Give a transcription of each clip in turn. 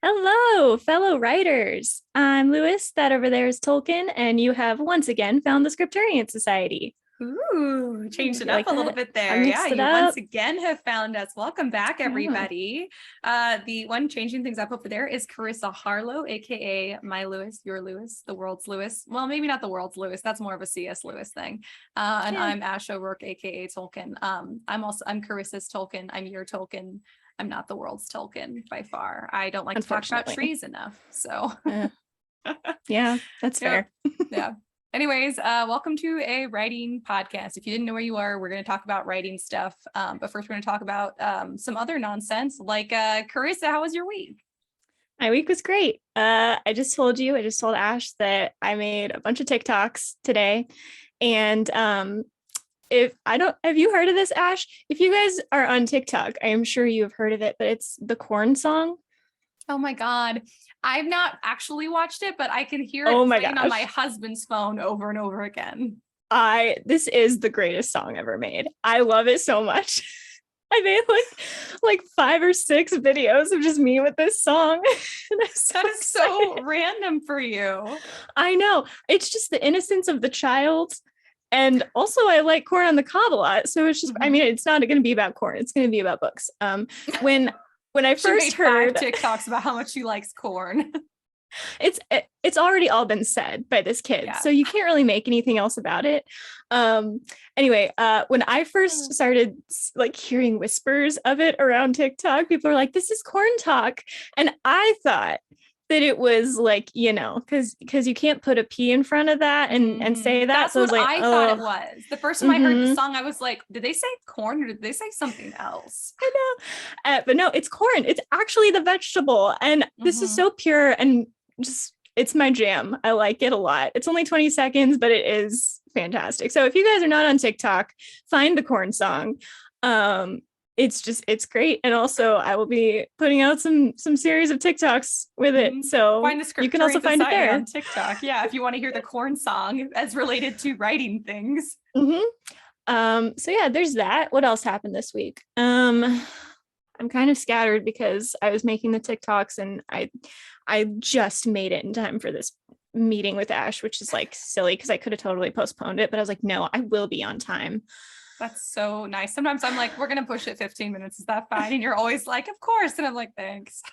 Hello, fellow writers. I'm Lewis. That over there is Tolkien, and you have once again found the Scripturient Society. Ooh, changed Do it you up like a little that? bit I there. Yeah, mixed it you once up. again have found us. Welcome back, Yeah. everybody. The one changing things up over there is Karissa Harlow, aka my Lewis, your Lewis, the world's Lewis. Well, maybe not the world's Lewis. That's more of a C.S. Lewis thing. And Yeah, I'm Ash O'Rourke, aka Tolkien. I'm Carissa's Tolkien. I'm your Tolkien. I'm not the world's Tolkien by far. I don't like to talk about unfortunately. trees enough. So Uh, yeah, that's yeah. fair. Yeah. Anyways, welcome to a writing podcast. If you didn't know where you are, we're going to talk about writing stuff. But first, we're going to talk about some other nonsense. Like, Karissa, how was your week? My week was great. I just told Ash that I made a bunch of TikToks today. And if I don't, have you heard of this, Ash? If you guys are on TikTok, I am sure you have heard of it, but it's the corn song. Oh my God. I've not actually watched it, but I can hear it Oh my playing on my gosh. husband's phone over and over again. This is the greatest song ever made. I love it so much. I made like 5 or 6 videos of just me with this song. And I'm so That is excited. so random for you. I know. It's just the innocence of the child. And also I like corn on the cob a lot. So it's just, I mean, it's not going to be about corn. It's going to be about books. When I She first made 5 heard TikToks about how much she likes corn. it's already all been said by this kid, Yeah. so you can't really make anything else about it. Anyway, when I first started like hearing whispers of it around TikTok, people are like, this is corn talk, and I thought that it was like, because you can't put a P in front of that and say that. That's So I was what like, I thought it oh, was. The first time I heard the song, I was like, did they say corn or did they say something else? I know. But no, it's corn. It's actually the vegetable. And this is so pure and just, it's my jam. I like it a lot. It's only 20 seconds, but it is fantastic. So if you guys are not on TikTok, find the corn song. It's great. And also I will be putting out some series of TikToks with it. So Find the you can also Scripturient find it Society there. on TikTok. Yeah, if you want to hear the corn song as related to writing things. So yeah, there's that. What else happened this week? I'm kind of scattered because I was making the TikToks and I just made it in time for this meeting with Ash, which is like silly because I could have totally postponed it, but I was like, no, I will be on time. That's so nice. Sometimes I'm like, we're going to push it 15 minutes. Is that fine? And you're always like, of course. And I'm like, thanks.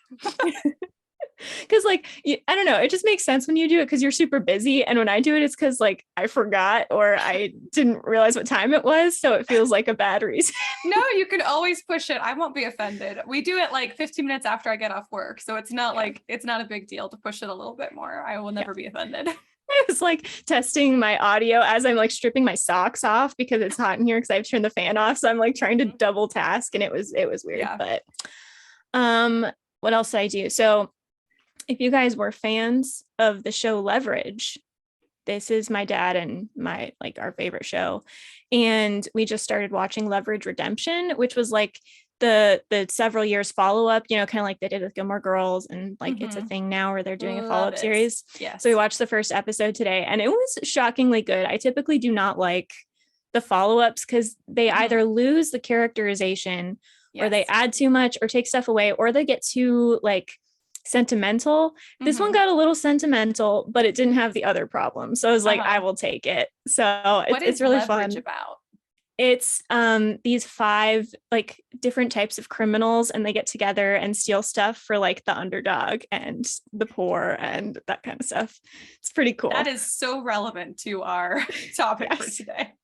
Because like I don't know, it just makes sense when you do it because you're super busy, and when I do it, it's because like I forgot or I didn't realize what time it was, so it feels like a bad reason. No, you can always push it. I won't be offended. We do it like 15 minutes after I get off work, so it's not like it's not a big deal to push it a little bit more. I will never be offended. I was like testing my audio as I'm like stripping my socks off because it's hot in here because I've turned the fan off, so I'm like trying to double task, and it was weird. But what else did I do? So if you guys were fans of the show Leverage, this is my dad and my like our favorite show, and we just started watching Leverage Redemption, which was like the several years follow-up, kind of like they did with Gilmore Girls, and like it's a thing now where they're doing a follow-up series. Yes. So we watched the first episode today and it was shockingly good. I typically do not like the follow-ups because they either lose the characterization or they add too much or take stuff away, or they get too like sentimental. This one got a little sentimental, but it didn't have the other problems. So I was like, I will take it. So it's really fun. About? It's these 5 like different types of criminals, and they get together and steal stuff for like the underdog and the poor and that kind of stuff. It's pretty cool. That is so relevant to our topic for today.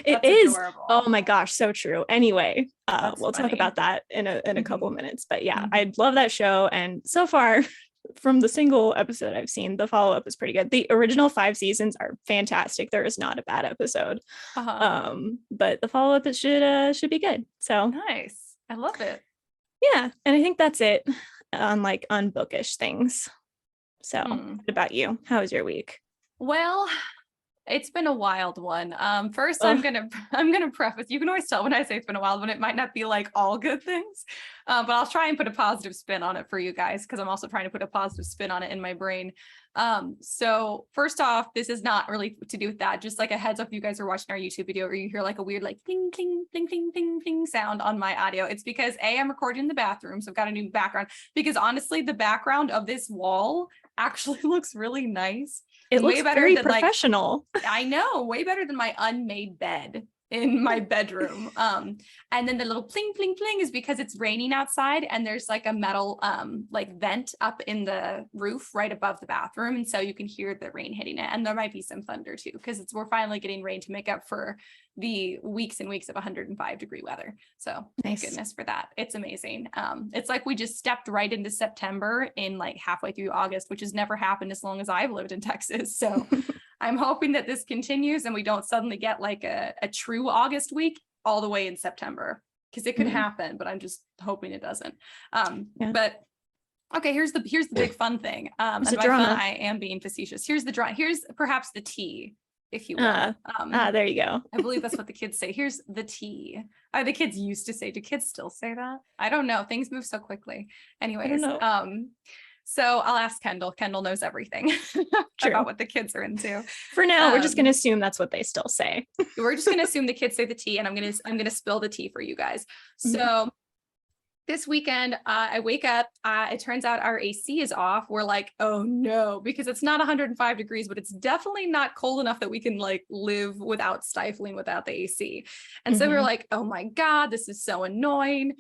It is. Adorable. Oh my gosh, so true. Anyway, we'll talk about that in a couple of minutes. But yeah, I love that show, and so far from the single episode I've seen, the follow-up is pretty good. The original 5 seasons are fantastic. There is not a bad episode. But the follow-up should be good. So nice. I love it. Yeah, and I think that's it on bookish things. So what about you? How was your week? Well, it's been a wild one. First, I'm gonna preface. You can always tell when I say it's been a wild one. It might not be like all good things. But I'll try and put a positive spin on it for you guys, because I'm also trying to put a positive spin on it in my brain. So first off, this is not really to do with that. Just like a heads up, if you guys are watching our YouTube video or you hear like a weird like ding, ding, ding, ding, ding, ding sound on my audio, it's because I'm recording in the bathroom. So I've got a new background, because honestly, the background of this wall actually looks really nice. It looks way better very than professional. Like, I know, way better than my unmade bed in my bedroom. And then the little pling pling pling is because it's raining outside and there's like a metal like vent up in the roof right above the bathroom, and so you can hear the rain hitting it, and there might be some thunder too, because we're finally getting rain to make up for the weeks and weeks of 105-degree weather. So thank goodness for that. It's amazing. It's like we just stepped right into September in like halfway through August, which has never happened as long as I've lived in Texas. So I'm hoping that this continues and we don't suddenly get like a true August week all the way in September, because it could happen, but I'm just hoping it doesn't. But okay, here's the big fun thing. And by fun, I am being facetious. Here's perhaps the tea, if you will. There you go. I believe that's what the kids say. Here's the tea. The kids used to say. Do kids still say that? I don't know. Things move so quickly. Anyways, so I'll ask Kendall. Kendall knows everything about what the kids are into. For now, we're just going to assume that's what they still say. We're just going to assume the kids say the tea, and I'm going to spill the tea for you guys. So this weekend, I wake up, it turns out our AC is off. We're like, oh no, because it's not 105 degrees, but it's definitely not cold enough that we can like live without stifling without the AC. And so we were like, oh my God, this is so annoying.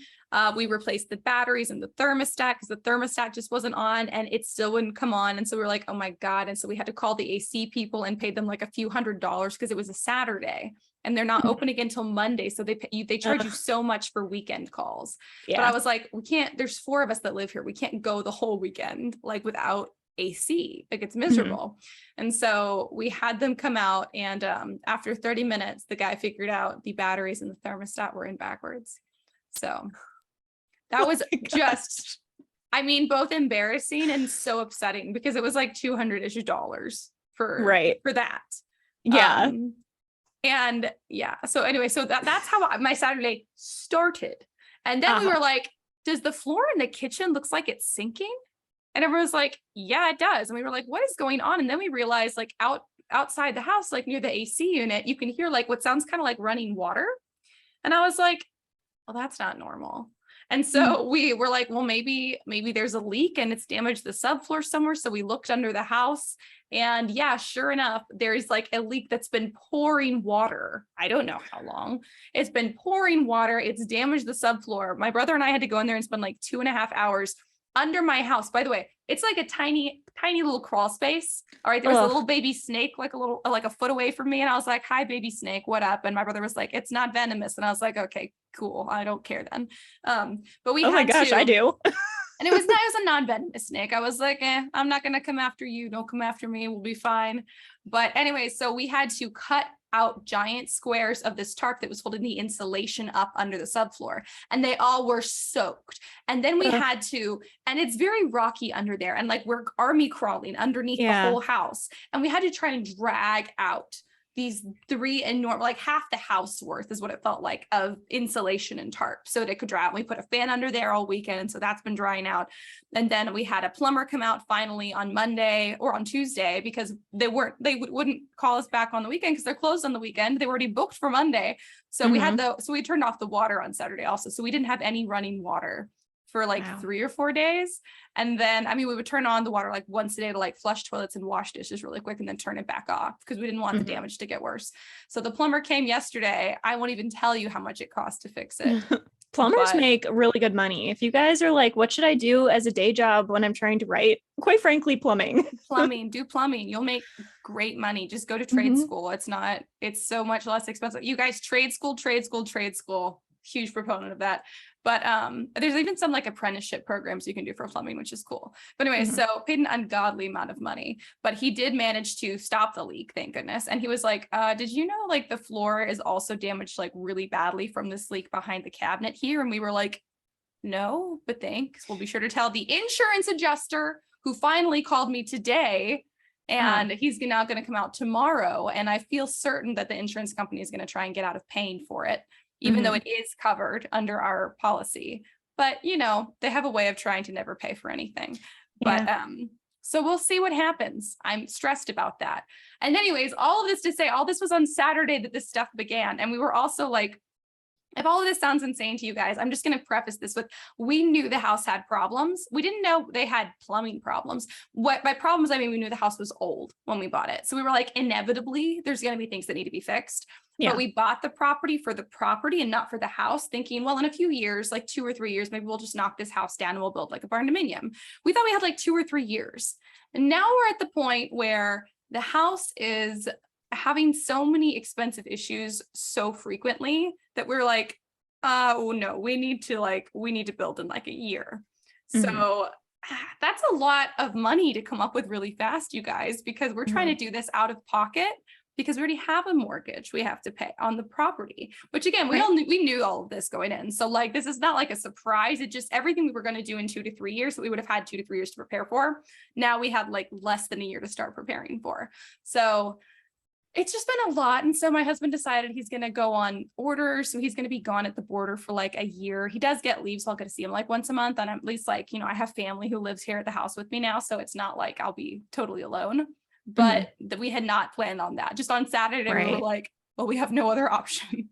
We replaced the batteries and the thermostat, because the thermostat just wasn't on and it still wouldn't come on. And so we were like, oh my God. And so we had to call the AC people and paid them like a few $100s, because it was a Saturday and they're not open again until Monday. So they charge you so much for weekend calls. But I was like, we can't, there's 4 of us that live here. We can't go the whole weekend like without AC. Like, it's miserable. And so we had them come out, and after 30 minutes, the guy figured out the batteries and the thermostat were in backwards. So that was just, I mean, both embarrassing and so upsetting, because it was like $200-ish for that. Yeah. And yeah, so anyway, so that's how my Saturday started. And then we were like, does the floor in the kitchen looks like it's sinking? And everyone was like, yeah, it does. And we were like, what is going on? And then we realized like outside the house, like near the AC unit, you can hear like what sounds kind of like running water. And I was like, well, that's not normal. And so we were like, well, maybe there's a leak and it's damaged the subfloor somewhere. So we looked under the house, and yeah, sure enough, there's like a leak that's been pouring water. I don't know how long it's been pouring water. It's damaged the subfloor. My brother and I had to go in there and spend like 2.5 hours under my house. By the way, it's like a tiny little crawl space. All right. There was a little baby snake, like a foot away from me. And I was like, hi, baby snake, what up? And my brother was like, it's not venomous. And I was like, okay, cool. I don't care then. But we my gosh, I do. And it was a non-venomous snake. I was like, I'm not going to come after you. Don't come after me. We'll be fine. But anyway, so we had to cut out giant squares of this tarp that was holding the insulation up under the subfloor, and they all were soaked. And then we had to, and it's very rocky under there, and like we're army crawling underneath the whole house, and we had to try and drag out these 3 enormous, like half the house worth is what it felt like, of insulation and tarp, so that it could dry out. We put a fan under there all weekend, and so that's been drying out. And then we had a plumber come out finally on Monday or on Tuesday, because they wouldn't call us back on the weekend because they're closed on the weekend. They were already booked for Monday. So we turned off the water on Saturday also. So we didn't have any running water for like 3 or 4 days. And then, I mean, we would turn on the water like once a day to like flush toilets and wash dishes really quick, and then turn it back off because we didn't want the damage to get worse. So the plumber came yesterday. I won't even tell you how much it cost to fix it. Plumbers make really good money. If you guys are like, what should I do as a day job when I'm trying to write? Quite frankly, plumbing. Do plumbing. You'll make great money. Just go to trade school. It's so much less expensive. You guys, trade school. Huge proponent of that. But there's even some like apprenticeship programs you can do for plumbing, which is cool. But anyway, so paid an ungodly amount of money, but he did manage to stop the leak, thank goodness. And he was like, did you know like the floor is also damaged like really badly from this leak behind the cabinet here? And we were like, no, but thanks. We'll be sure to tell the insurance adjuster, who finally called me today. And he's now going to come out tomorrow. And I feel certain that the insurance company is going to try and get out of paying for it, even though it is covered under our policy. but they have a way of trying to never pay for anything. But so we'll see what happens. I'm stressed about that. And anyways, all of this to say, all this was on Saturday that this stuff began. And we were also like, if all of this sounds insane to you guys, I'm just going to preface this with, we knew the house had problems. We didn't know they had plumbing problems. What by problems, I mean, we knew the house was old when we bought it. So we were like, inevitably, there's going to be things that need to be fixed. Yeah. But we bought the property for the property and not for the house, thinking, well, in a few years, like 2 or 3 years, maybe we'll just knock this house down and we'll build like a barn dominium. We thought we had like 2 or 3 years. And now we're at the point where the house is having so many expensive issues so frequently that we're like, oh no, we need to build in like a year. So that's a lot of money to come up with really fast, you guys, because we're trying to do this out of pocket because we already have a mortgage we have to pay on the property, which again, we knew all of this going in. So like, this is not like a surprise. It just, everything we were going to do in 2 to 3 years that we would have had 2 to 3 years to prepare for. Now we have like less than a year to start preparing for. So it's just been a lot. And so my husband decided he's going to go on order. So he's going to be gone at the border for like a year. He does get leave. So I'll get to see him like once a month. And I'm at least like, I have family who lives here at the house with me now. So it's not like I'll be totally alone, but we had not planned on that. Just on Saturday, we were like, well, we have no other option.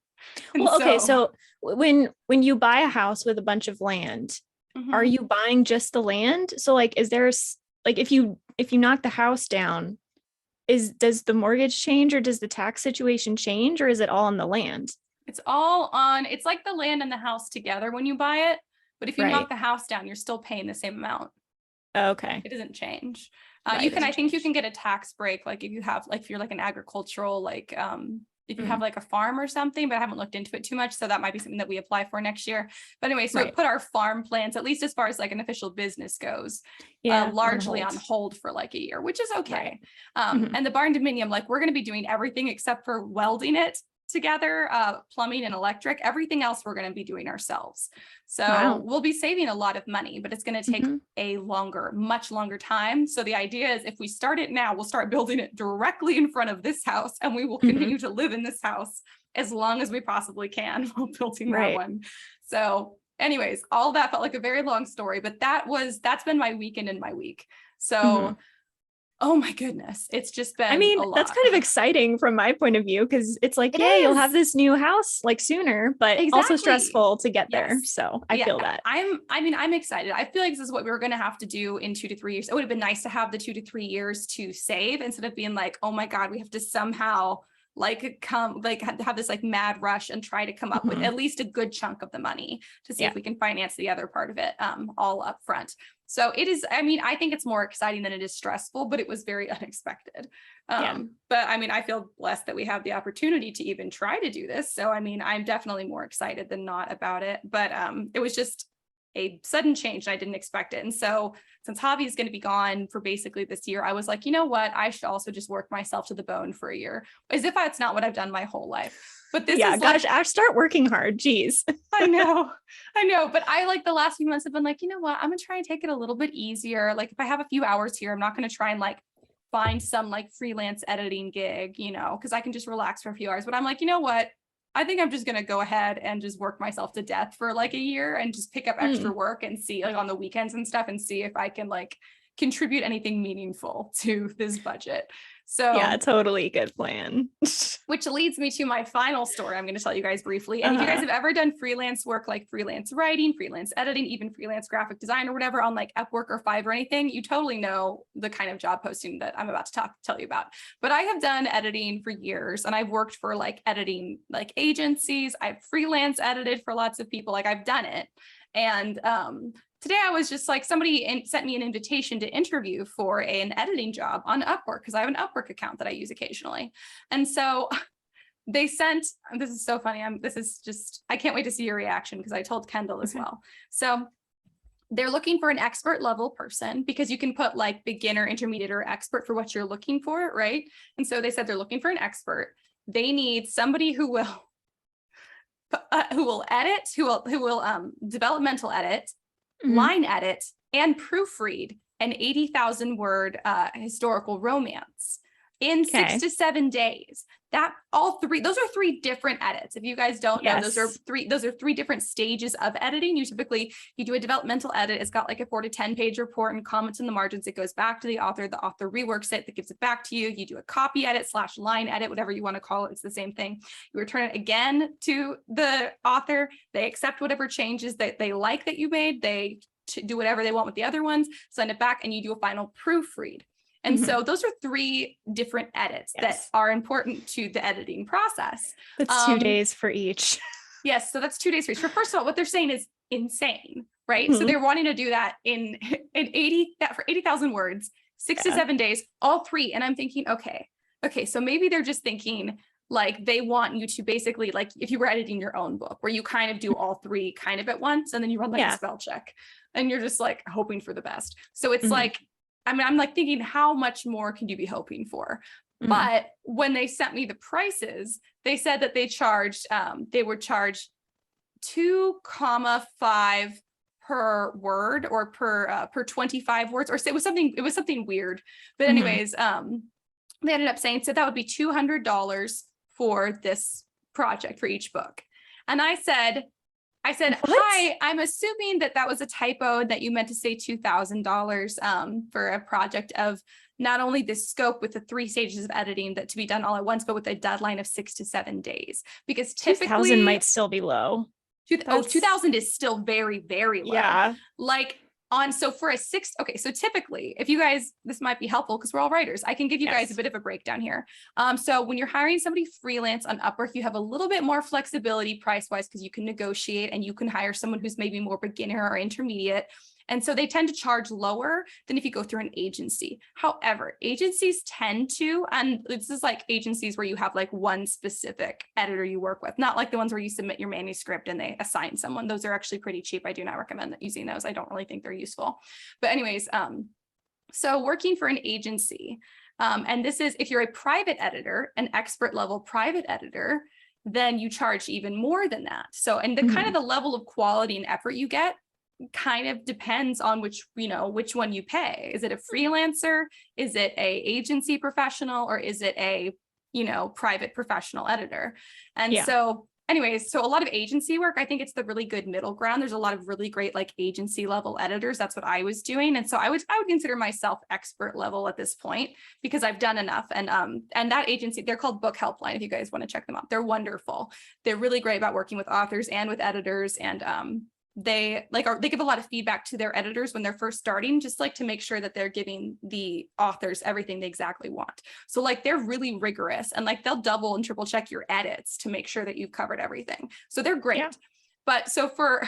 Well, okay. So when you buy a house with a bunch of land, are you buying just the land? So like, is there like, if you knock the house down, does the mortgage change or does the tax situation change or is it all on the land? It's like the land and the house together when you buy it. But if you knock the house down, you're still paying the same amount. Okay. It doesn't change. I think you can get a tax break. Like if you're like an agricultural, like, if you have like a farm or something, but I haven't looked into it too much. So that might be something that we apply for next year. But anyway, so it put our farm plans, at least as far as like an official business goes, largely on hold for like a year, which is okay. And the barn dominium, like we're going to be doing everything except for welding it together, plumbing and electric, everything else we're going to be doing ourselves. So we'll be saving a lot of money, but it's going to take a much longer time. So the idea is if we start it now, we'll start building it directly in front of this house and we will continue to live in this house as long as we possibly can while building that one. So anyways, all that felt like a very long story, but that's been my weekend and my week. So oh my goodness. It's just been a lot. That's kind of exciting from my point of view because it's like, you'll have this new house like sooner, but also stressful to get there. So I feel that. I'm excited. I feel like this is what we were going to have to do in 2 to 3 years. It would have been nice to have the 2 to 3 years to save instead of being like, oh my God, we have to somehow have this like mad rush and try to come up with at least a good chunk of the money to see if we can finance the other part of it all up front. So it is, I think it's more exciting than it is stressful, but it was very unexpected. But I feel blessed that we have the opportunity to even try to do this. So, I'm definitely more excited than not about it, but it was just a sudden change. I didn't expect it. And so since Javi is going to be gone for basically this year, I was like, you know what? I should also just work myself to the bone for a year, as if it's not what I've done my whole life. But this is gosh, Ash, start working hard. Jeez. I know. But I like the last few months have been like, you know what? I'm going to try and take it a little bit easier. Like if I have a few hours here, I'm not going to try and like find some like freelance editing gig, because I can just relax for a few hours. But I'm like, you know what? I think I'm just going to go ahead and just work myself to death for like a year and just pick up extra work and see like on the weekends and stuff and see if I can like contribute anything meaningful to this budget. So yeah, totally good plan. Which leads me to my final story I'm going to tell you guys briefly. And if you guys have ever done freelance work, like freelance writing, freelance editing, even freelance graphic design or whatever on like Upwork or Fiverr or anything, you totally know the kind of job posting that I'm about to tell you about. But I have done editing for years and I've worked for like editing like agencies. I've freelance edited for lots of people. Like I've done it. And today I was just like, somebody sent me an invitation to interview for an editing job on Upwork because I have an Upwork account that I use occasionally. And so they sent, this is so funny. I can't wait to see your reaction because I told Kendall as well. So they're looking for an expert level person because you can put like beginner, intermediate, or expert for what you're looking for, right? And so they said they're looking for an expert. They need somebody who will edit, who will developmental edit, line edit, and proofread an 80,000 word historical romance in Okay. 6 to 7 days. That those are three different edits. If you guys don't know, those are three different stages of editing. You do a developmental edit. It's got like a 4 to 10 page report and comments in the margins. It goes back to the author reworks it, that gives it back to you. You do a copy edit / line edit, whatever you want to call it. It's the same thing. You return it again to the author. They accept whatever changes that they like that you made. They do whatever they want with the other ones, send it back, and you do a final proofread. And so those are three different edits that are important to the editing process. That's 2 days for each. Yes. So that's 2 days for each. First of all, what they're saying is insane, right? So they're wanting to do that in 80,000 words, 6 to 7 days, all three. And I'm thinking, okay. So maybe they're just thinking like they want you to basically, like if you were editing your own book where you kind of do all three kind of at once, and then you run like a spell check and you're just like hoping for the best. So it's like, I mean, I'm like thinking, how much more can you be hoping for? But when they sent me the prices, they said that they would charge 2.5 per word or per 25 words, or it was something weird. But anyways, they ended up saying, so that would be $200 for this project for each book. And I said, hi, I'm assuming that was a typo, that you meant to say $2,000 for a project of not only this scope with the 3 stages of editing that to be done all at once, but with a deadline of 6 to 7 days. Because typically 2,000 might still be low. 2,000 is still very, very low. Yeah. So typically, if you guys, this might be helpful because we're all writers, I can give you guys a bit of a breakdown here. So when you're hiring somebody freelance on Upwork, you have a little bit more flexibility price-wise because you can negotiate and you can hire someone who's maybe more beginner or intermediate. And so they tend to charge lower than if you go through an agency. However, agencies tend to, and this is like agencies where you have like one specific editor you work with, not like the ones where you submit your manuscript and they assign someone. Those are actually pretty cheap. I do not recommend using those. I don't really think they're useful. But anyways, so working for an agency, and this is if you're a private editor, an expert level private editor, then you charge even more than that. So, and the kind of the level of quality and effort you get kind of depends on which one you pay. Is it a freelancer? Is it a agency professional? Or is it a, private professional editor? And so anyways, so a lot of agency work, I think it's the really good middle ground. There's a lot of really great like agency level editors. That's what I was doing. And so I would consider myself expert level at this point because I've done enough. And that agency, they're called Book Helpline. If you guys want to check them out, they're wonderful. They're really great about working with authors and with editors. And they give a lot of feedback to their editors when they're first starting, just like to make sure that they're giving the authors everything they exactly want. So like they're really rigorous and like they'll double and triple check your edits to make sure that you've covered everything. So they're great. Yeah. But so for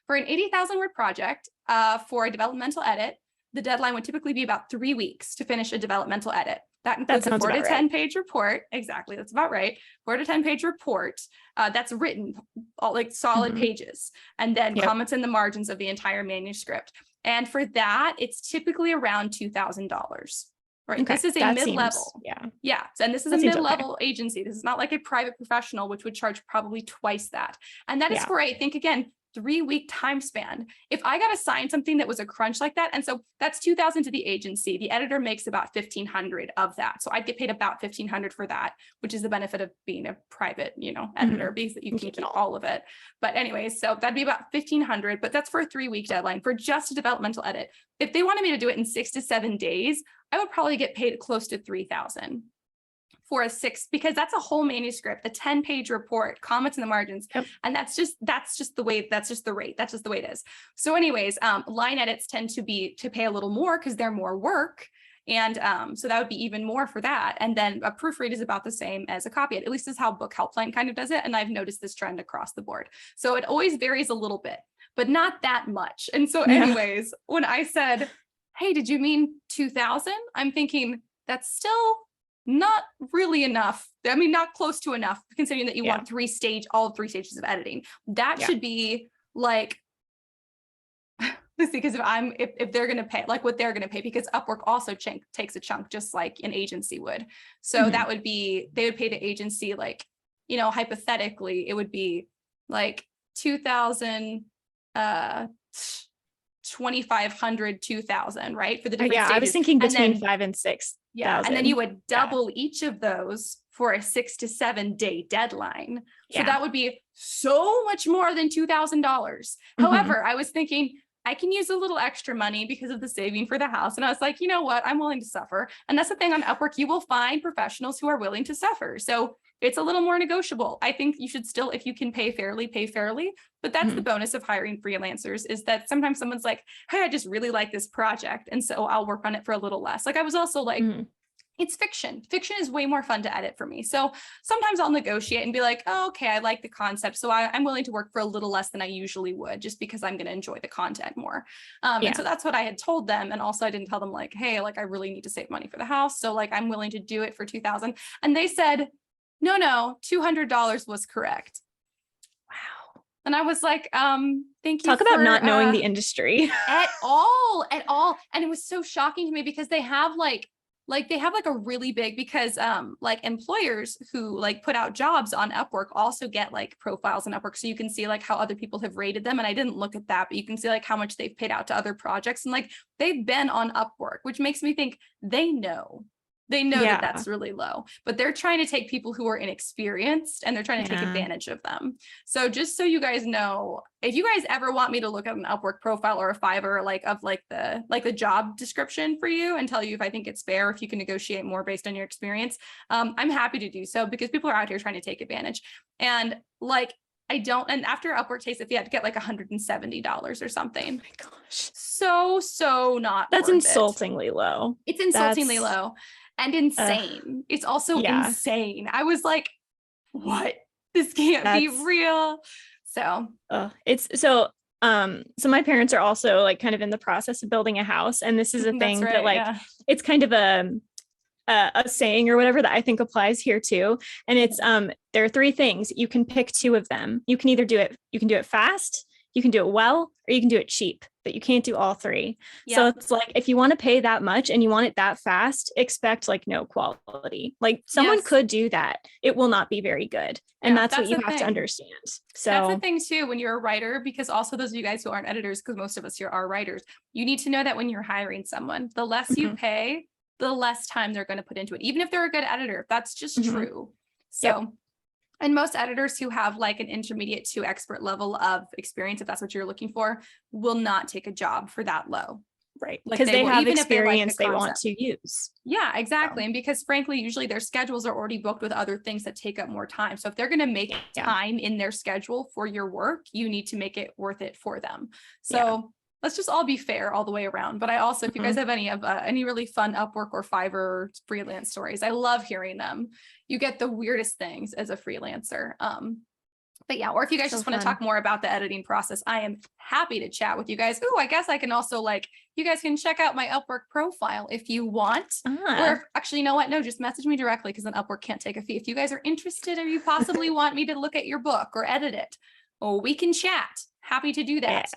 an 80,000 word project, for a developmental edit, the deadline would typically be about 3 weeks to finish a developmental edit. That includes a 4 to 10 page report. Exactly. That's about right. 4 to 10 page report that's written all like solid pages, and then comments in the margins of the entire manuscript. And for that, it's typically around $2,000. Right. Okay. This is a mid-level. Yeah. And this is a mid-level agency. This is not like a private professional, which would charge probably twice that. And that is for, I think, again, 3-week time span. If I got assigned something that was a crunch like that, and so that's $2,000 to the agency, the editor makes about $1,500 of that. So I'd get paid about $1,500 for that, which is the benefit of being a private, editor, because you can keep all of it. But anyways, so that'd be about $1,500, but that's for a 3-week deadline for just a developmental edit. If they wanted me to do it in 6 to 7 days, I would probably get paid close to $3,000. For a 6, because that's a whole manuscript, a 10-page report, comments in the margins. And that's just the rate. That's just the way it is. So anyways, line edits tend to pay a little more because they're more work. And so that would be even more for that. And then a proofread is about the same as a copy edit. At least is how Book Helpline kind of does it. And I've noticed this trend across the board. So it always varies a little bit, but not that much. And so anyways, when I said, hey, did you mean 2,000? I'm thinking that's still not really enough. I mean, not close to enough, considering that you want all 3 stages of editing. That should be like, because if they're going to pay, like what they're going to pay, because Upwork also takes a chunk, just like an agency would. So that would be, they would pay the agency, like, hypothetically, it would be like 2,000, $2,500, $2,000, right? For the different Yeah, stages. I was thinking between then, 5 and 6. Yeah. And then you would double each of those for a 6 to 7 day deadline. So that would be so much more than $2,000. However, I was thinking I can use a little extra money because of the saving for the house. And I was like, you know what? I'm willing to suffer. And that's the thing on Upwork. You will find professionals who are willing to suffer. So it's a little more negotiable. I think you should still, if you can pay fairly, pay fairly. But that's the bonus of hiring freelancers, is that sometimes someone's like, hey, I just really like this project, and so I'll work on it for a little less. Like I was also like, it's fiction. Fiction is way more fun to edit for me. So sometimes I'll negotiate and be like, oh, okay, I like the concept. So I'm willing to work for a little less than I usually would, just because I'm going to enjoy the content more. And so that's what I had told them. And also I didn't tell them like, hey, like I really need to save money for the house. So like, I'm willing to do it for $2,000. And they said, no, $200 was correct. Wow. And I was like, thank you. Talk about not knowing the industry at all. And it was so shocking to me because they have like a really big, because like employers who like put out jobs on Upwork also get like profiles on Upwork. So you can see like how other people have rated them. And I didn't look at that, but you can see like how much they've paid out to other projects. And like they've been on Upwork, which makes me think they know that that's really low, but they're trying to take people who are inexperienced and they're trying to take advantage of them. So just so you guys know, if you guys ever want me to look at an Upwork profile or a Fiverr, like of like the job description for you and tell you if I think it's fair, if you can negotiate more based on your experience, I'm happy to do so, because people are out here trying to take advantage. And like, and after Upwork takes it, you had to get like $170 or something. Oh my gosh. So not That's insultingly low. It's insultingly low. And insane. It's also insane. I was like, what? This can't be real. So so my parents are also like kind of in the process of building a house. And this is a thing that like, it's kind of a saying or whatever that I think applies here too. And it's, there are 3 things. You can pick 2 of them. You can either do it fast, you can do it well, or you can do it cheap, but you can't do all 3. So it's like, if you want to pay that much and you want it that fast, expect like no quality. Like someone could do that. It will not be very good. And that's what you have to understand. So that's the thing too, when you're a writer, because also those of you guys who aren't editors, because most of us here are writers, you need to know that when you're hiring someone, the less you pay, the less time they're going to put into it, even if they're a good editor. That's just true. So and most editors who have like an intermediate to expert level of experience, if that's what you're looking for, will not take a job for that low. Right. Because they have experience they want to use. Yeah, exactly. And because frankly, usually their schedules are already booked with other things that take up more time. So if they're going to make time in their schedule for your work, you need to make it worth it for them. So let's just all be fair all the way around. But I also, if you guys have any really fun Upwork or Fiverr freelance stories, I love hearing them. You get the weirdest things as a freelancer. But yeah, or if you guys just want to talk more about the editing process, I am happy to chat with you guys. Oh, I guess I can also like, you guys can check out my Upwork profile if you want. Or actually, you know what? No, just message me directly, because then Upwork can't take a fee. If you guys are interested or you possibly want me to look at your book or edit it, we can chat. Happy to do that.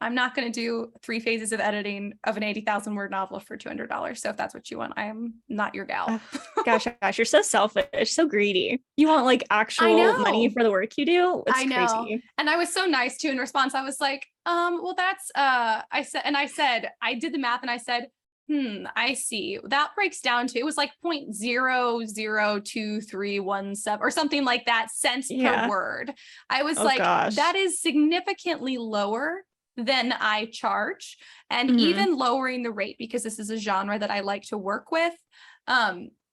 I'm not going to do 3 phases of editing of an 80,000 word novel for $200. So if that's what you want, I am not your gal. Gosh, you're so selfish, so greedy. You want like actual money for the work you do. It's crazy. And I was so nice too in response. I was like, well, that's, I said, I did the math and I said, I see. That breaks down to, it was like 0.002317 or something like that cents per word. I was that is significantly lower than I charge, and even lowering the rate, because this is a genre that I like to work with.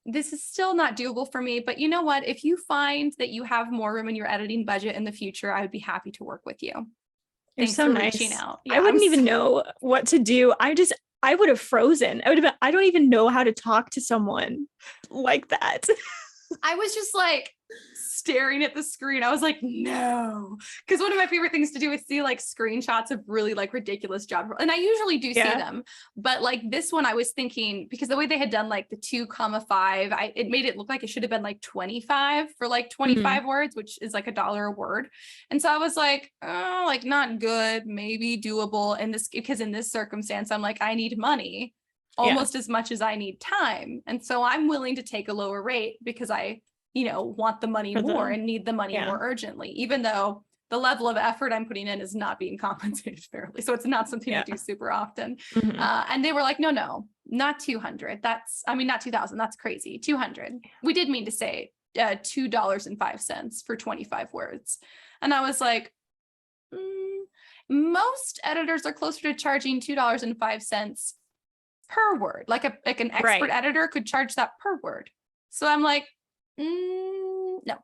This is still not doable for me, but you know what? If you find that you have more room in your editing budget in the future, I would be happy to work with you. You're Thanks so for nice. reaching out. I wouldn't even know what to do. I would have frozen. I don't even know how to talk to someone like that. I was just like staring at the screen. I was like, no, because one of my favorite things to do is see like screenshots of really like ridiculous jobs. And I usually do see them, but like this one, I was thinking, because the way they had done like the 2,5, it made it look like it should have been like 25 for like 25 words, which is like $1 a word. And so I was like, oh, like not good, maybe doable. And this, because in this circumstance, I'm like, I need money almost as much as I need time. And so I'm willing to take a lower rate because I want the money more and need the money more urgently, even though the level of effort I'm putting in is not being compensated fairly. So it's not something I do super often. And they were like, no, not 200. Not 2000. That's crazy. 200. We did mean to say $2.05 for 25 words. And I was like, most editors are closer to charging $2.05 per word. Like an expert editor could charge that per word. So I'm like, no.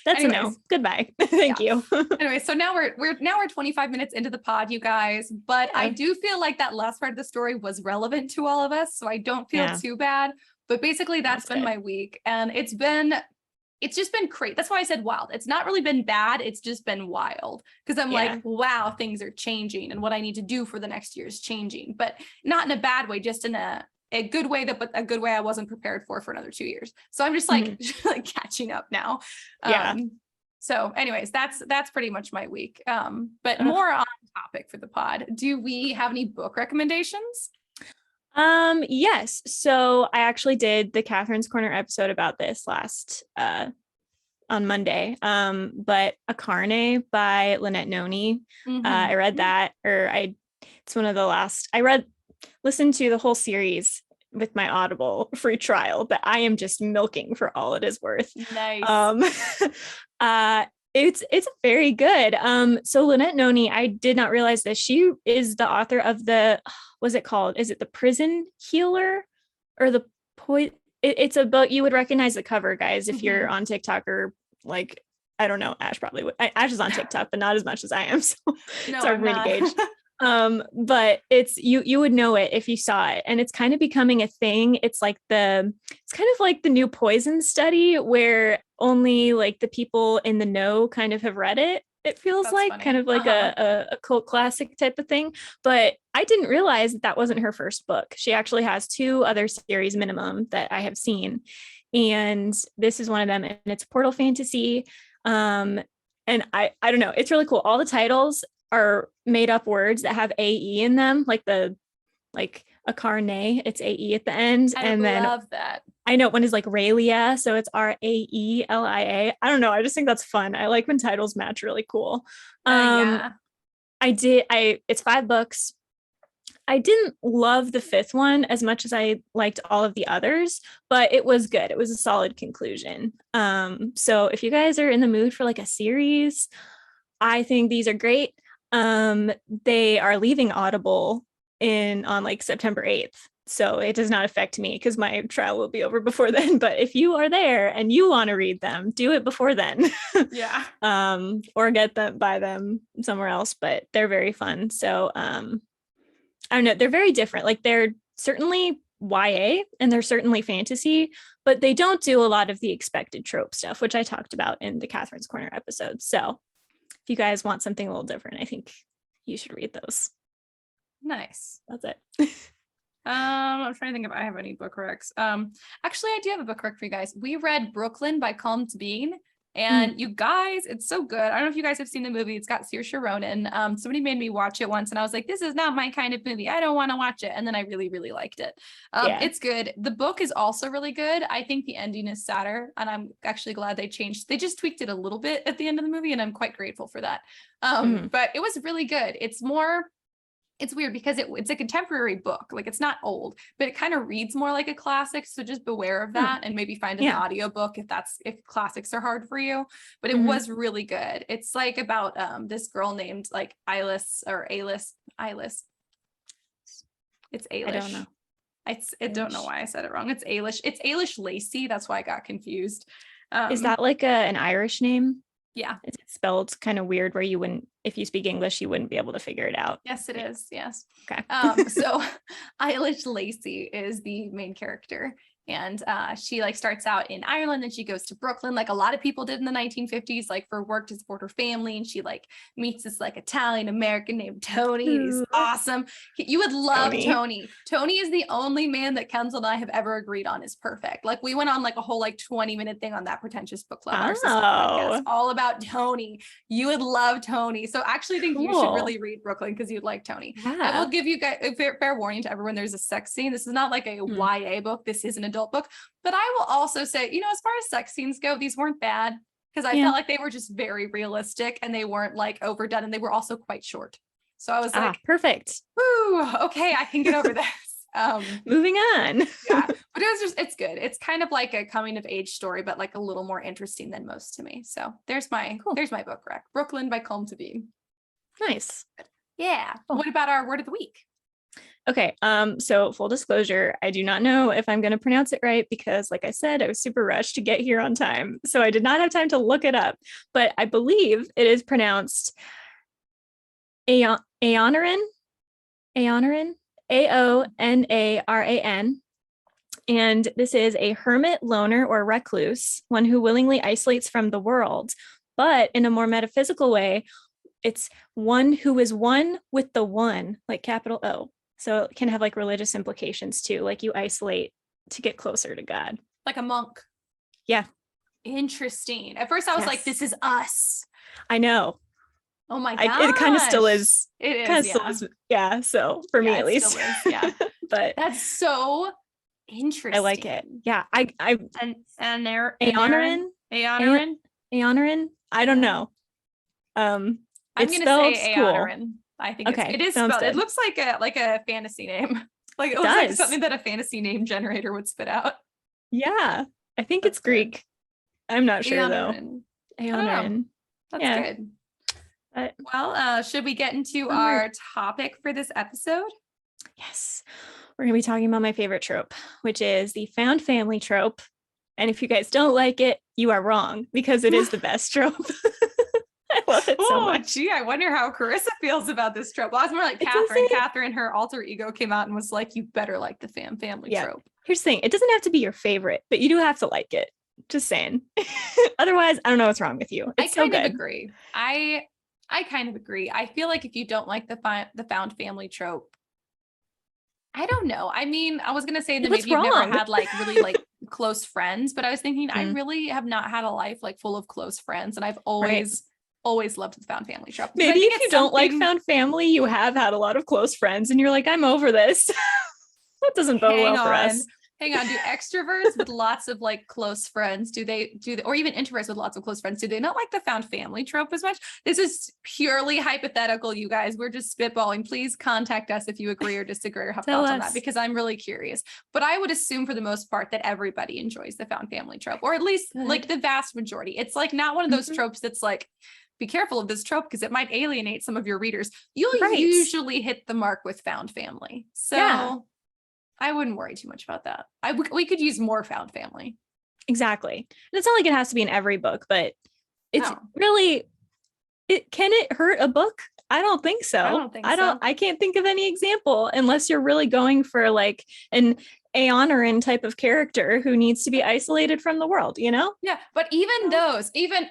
That's a no. Goodbye. Thank you. Anyway, so now we're 25 minutes into the pod, you guys, but I do feel like that last part of the story was relevant to all of us, so I don't feel too bad. But basically that's been my week, and it's just been great. That's why I said wild. It's not really been bad. It's just been wild, because I'm like, wow, things are changing, and what I need to do for the next year is changing, but not in a bad way, just in a good way, but a good way I wasn't prepared for another 2 years. So I'm just like, like catching up now. So anyways, that's pretty much my week. But more on topic for the pod. Do we have any book recommendations? Yes. So I actually did the Catherine's Corner episode about this last, on Monday. But Aonaran by Lynette Noni. I read that, it's one of the last, listened to the whole series with my Audible free trial, but I am just milking for all it is worth. Nice. It's very good. So Lynette Noni, I did not realize this. She is the author of what's it called? Is it The Prison Healer or it's a book. You would recognize the cover, guys, if you're on TikTok, or like, I don't know, Ash probably would. Ash is on TikTok, but not as much as I am. So it's hard for me to gauge. But it's you would know it if you saw it, and it's kind of becoming a thing. It's kind of like the new poison study, where only like the people in the know kind of have read it. It feels That's like funny. Kind of like a cult classic type of thing. But I didn't realize that wasn't her first book. She actually has 2 other series minimum that I have seen, and this is one of them, and it's portal fantasy. And I don't know, it's really cool. All the titles are made up words that have AE in them, like a carne, it's AE at the end. I love that. I know one is like Raelia, so it's Raelia. I don't know, I just think that's fun. I like when titles match really cool. It's 5 books. I didn't love the 5th one as much as I liked all of the others, but it was good. It was a solid conclusion. So if you guys are in the mood for like a series, I think these are great. They are leaving Audible on like September 8th. So it does not affect me because my trial will be over before then. But if you are there and you want to read them, do it before then. Or buy them somewhere else, but they're very fun. So, I don't know. They're very different. Like, they're certainly YA and they're certainly fantasy, but they don't do a lot of the expected trope stuff, which I talked about in the Catherine's Corner episode. So if you guys want something a little different, I think you should read those. Nice. That's it. I'm trying to think if I have any book recs. Actually, I do have a book rec for you guys. We read Brooklyn by Calm to Bean. And you guys, it's so good. I don't know if you guys have seen the movie. It's got Saoirse Ronan. Somebody made me watch it once and I was like, this is not my kind of movie. I don't want to watch it. And then I really, really liked it. It's good. The book is also really good. I think the ending is sadder, and I'm actually glad they just tweaked it a little bit at the end of the movie, and I'm quite grateful for that. But it was really good. It's weird because it's a contemporary book. Like, it's not old, but it kind of reads more like a classic. So just beware of that and maybe find an audiobook if classics are hard for you. But it was really good. It's like about this girl named like Eilis. It's Ailish. I don't know. I don't know why I said it wrong. It's Ailish. It's Ailish Lacey. That's why I got confused. Is that like an Irish name? Yeah. It's spelled kind of weird where if you speak English, you wouldn't be able to figure it out. Yes, it is. Yes. Okay. So Eilish Lacey is the main character. And she like starts out in Ireland and she goes to Brooklyn, like a lot of people did in the 1950s, like for work to support her family. And she like meets this like Italian American named Tony. And he's awesome. You would love Tony. Tony is the only man that Kenzel and I have ever agreed on is perfect. Like, we went on like a whole like 20-minute thing on That Pretentious Book Club, our sister podcast, all about Tony. You would love Tony. So I actually think you should really read Brooklyn because you'd like Tony. I will give you guys a fair warning to everyone. There's a sex scene. This is not like a YA book. This is an adult book. But I will also say, as far as sex scenes go, these weren't bad. because I felt like they were just very realistic and they weren't like overdone, and they were also quite short. So I was like, perfect. Woo, okay, I can get over this. Moving on. Yeah, but it's good. It's kind of like a coming of age story, but like a little more interesting than most to me. So there's my book rec. Brooklyn by Colm Tabine. Nice. Yeah. Cool. What about our word of the week? Okay. So full disclosure, I do not know if I'm going to pronounce it right because, like I said, I was super rushed to get here on time. So I did not have time to look it up, but I believe it is pronounced Aonaran, Aonaran, Aonaran. And this is a hermit, loner, or recluse, one who willingly isolates from the world. But in a more metaphysical way, it's one who is one with the one, like capital O. So it can have like religious implications too, like you isolate to get closer to God. Like a monk. Yeah. Interesting. At first I was like, this is us. I know. Oh my God. It kind of still is. It is. Kind of still is. Yeah. So for me at least. Still is, yeah. But that's so interesting. I like it. Yeah. Aonaran. I don't know. I'm gonna say Aonaran. I think it is spelled. Good. It looks like a fantasy name. Like it looks like something that a fantasy name generator would spit out. Yeah. I think it's Greek. Good. I'm not sure though. Aonaran. That's good. Well, should we get into our topic for this episode? Yes. We're going to be talking about my favorite trope, which is the found family trope. And if you guys don't like it, you are wrong because it is the best trope. I love it so much. Gee, I wonder how Karissa feels about this trope. Well, I was more like Catherine, her alter ego came out and was like, you better like the family trope. Here's the thing. It doesn't have to be your favorite, but you do have to like it. Just saying. Otherwise, I don't know what's wrong with you. It's I kind of agree. I kind of agree. I feel like if you don't like the found family trope, I don't know. I mean, I was going to say that maybe you've never had like really like close friends, but I was thinking I really have not had a life like full of close friends. And I've always loved the found family trope. Maybe if you don't like found family, you have had a lot of close friends and you're like, I'm over this. That doesn't bode well for us. Hang on. Do extroverts with lots of like close friends, or even introverts with lots of close friends, do they not like the found family trope as much? This is purely hypothetical, you guys. We're just spitballing. Please contact us if you agree or disagree or have thoughts on that, because I'm really curious. But I would assume for the most part that everybody enjoys the found family trope, or at least like the vast majority. It's like not one of those tropes that's like, be careful of this trope because it might alienate some of your readers. You'll usually hit the mark with found family. So I wouldn't worry too much about that. We could use more found family. Exactly. And it's not like it has to be in every book, but it's really, can it hurt a book? I don't think so. I can't think of any example unless you're really going for like an Aonaran type of character who needs to be isolated from the world, you know? Yeah. But even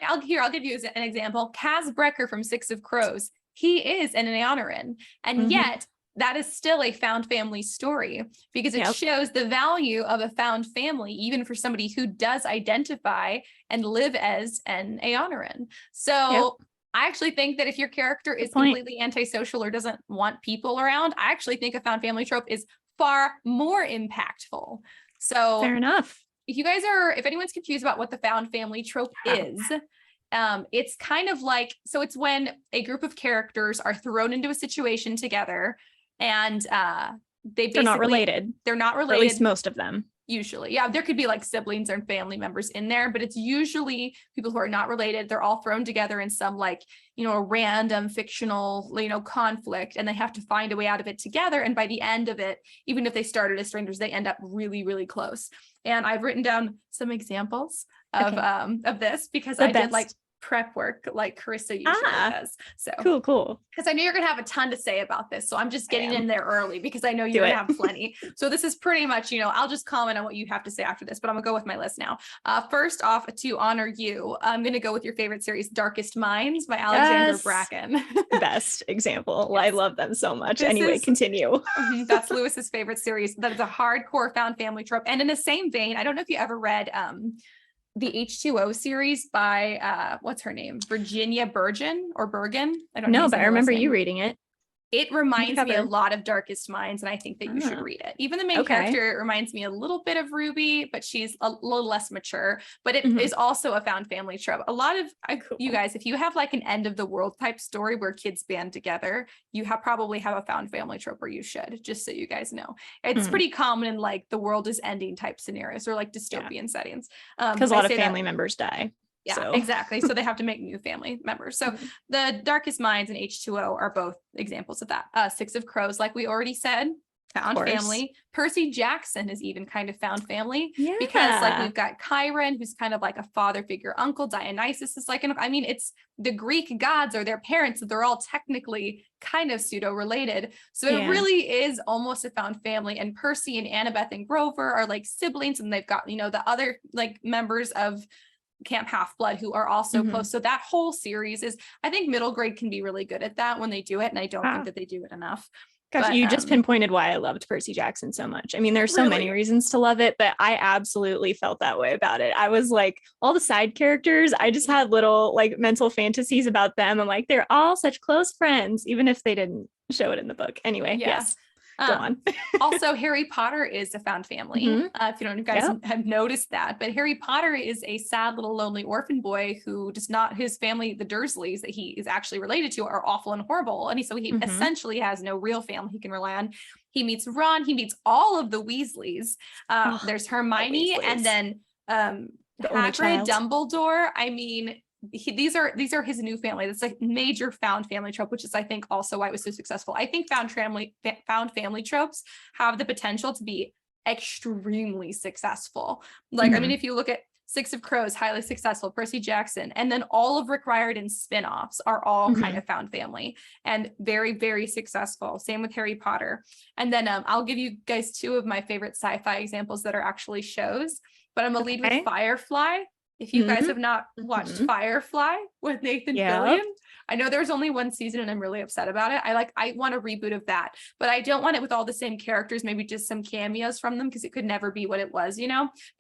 I'll give you an example. Kaz Brecker from Six of Crows, he is an Aonaran, and yet that is still a found family story because it shows the value of a found family, even for somebody who does identify and live as an Aonaran. So I actually think that if your character is completely antisocial or doesn't want people around, I actually think a found family trope is far more impactful. So fair enough. If anyone's confused about what the found family trope is, it's kind of like, so it's when a group of characters are thrown into a situation together and they're not related. Or at least most of them. Usually. Yeah, there could be like siblings or family members in there, but it's usually people who are not related. They're all thrown together in some like, a random fictional, conflict, and they have to find a way out of it together. And by the end of it, even if they started as strangers, they end up really, really close. And I've written down some examples of this because I did like prep work like Karissa usually does. So cool. Because I know you're gonna have a ton to say about this. So I'm just getting in there early because I know you're gonna have plenty. So this is pretty much, I'll just comment on what you have to say after this, but I'm gonna go with my list now. First off, to honor you, I'm gonna go with your favorite series, Darkest Minds by Alexander Bracken. Best example. Well, I love them so much. Continue. That's Lewis's favorite series. That is a hardcore found family trope. And in the same vein, I don't know if you ever read the H2O series by what's her name? Virginia Bergen or Bergen? I don't know. No, but I remember you reading it. It reminds me a lot of Darkest Minds, and I think that you should read it. Even the main character reminds me a little bit of Ruby, but she's a little less mature. But it is also a found family trope. A lot of you guys, if you have like an end of the world type story where kids band together, you probably have a found family trope, or you should, just so you guys know. It's pretty common in like the world is ending type scenarios, or like dystopian settings. Because a lot of family members die. Yeah, so. Exactly. So they have to make new family members. So the Darkest Minds and H2O are both examples of that. Six of Crows, like we already said, found family. Percy Jackson is even kind of found family because like we've got Chiron, who's kind of like a father figure uncle. Dionysus is like, I mean, it's the Greek gods or their parents. So they're all technically kind of pseudo related. So it really is almost a found family. And Percy and Annabeth and Grover are like siblings, and they've got, the other like members of Camp Half-Blood who are also close. So that whole series is, I think middle grade can be really good at that when they do it. And I don't think that they do it enough. Gosh, but, you just pinpointed why I loved Percy Jackson so much. I mean, there's so many reasons to love it, but I absolutely felt that way about it. I was like, all the side characters, I just had little like mental fantasies about them. I'm like, they're all such close friends, even if they didn't show it in the book. Anyway, yes. Go on. Also, Harry Potter is a found family. If you guys have noticed that, but Harry Potter is a sad little lonely orphan boy who does not, his family, the Dursleys that he is actually related to, are awful and horrible. And so he essentially has no real family he can rely on. He meets Ron, he meets all of the Weasleys. There's Hermione, and then Hagrid, Dumbledore. I mean, these are his new family. That's a major found family trope, which is, I think, also why it was so successful. I think found family tropes have the potential to be extremely successful. Like, I mean, if you look at Six of Crows, highly successful, Percy Jackson, and then all of Rick Riordan's spin-offs are all kind of found family and very, very successful. Same with Harry Potter. And then I'll give you guys two of my favorite sci-fi examples that are actually shows, but I'm gonna lead with Firefly. If you guys have not watched Firefly with Nathan Fillion, I know there's only one season and I'm really upset about it. I want a reboot of that, but I don't want it with all the same characters, maybe just some cameos from them, because it could never be what it was,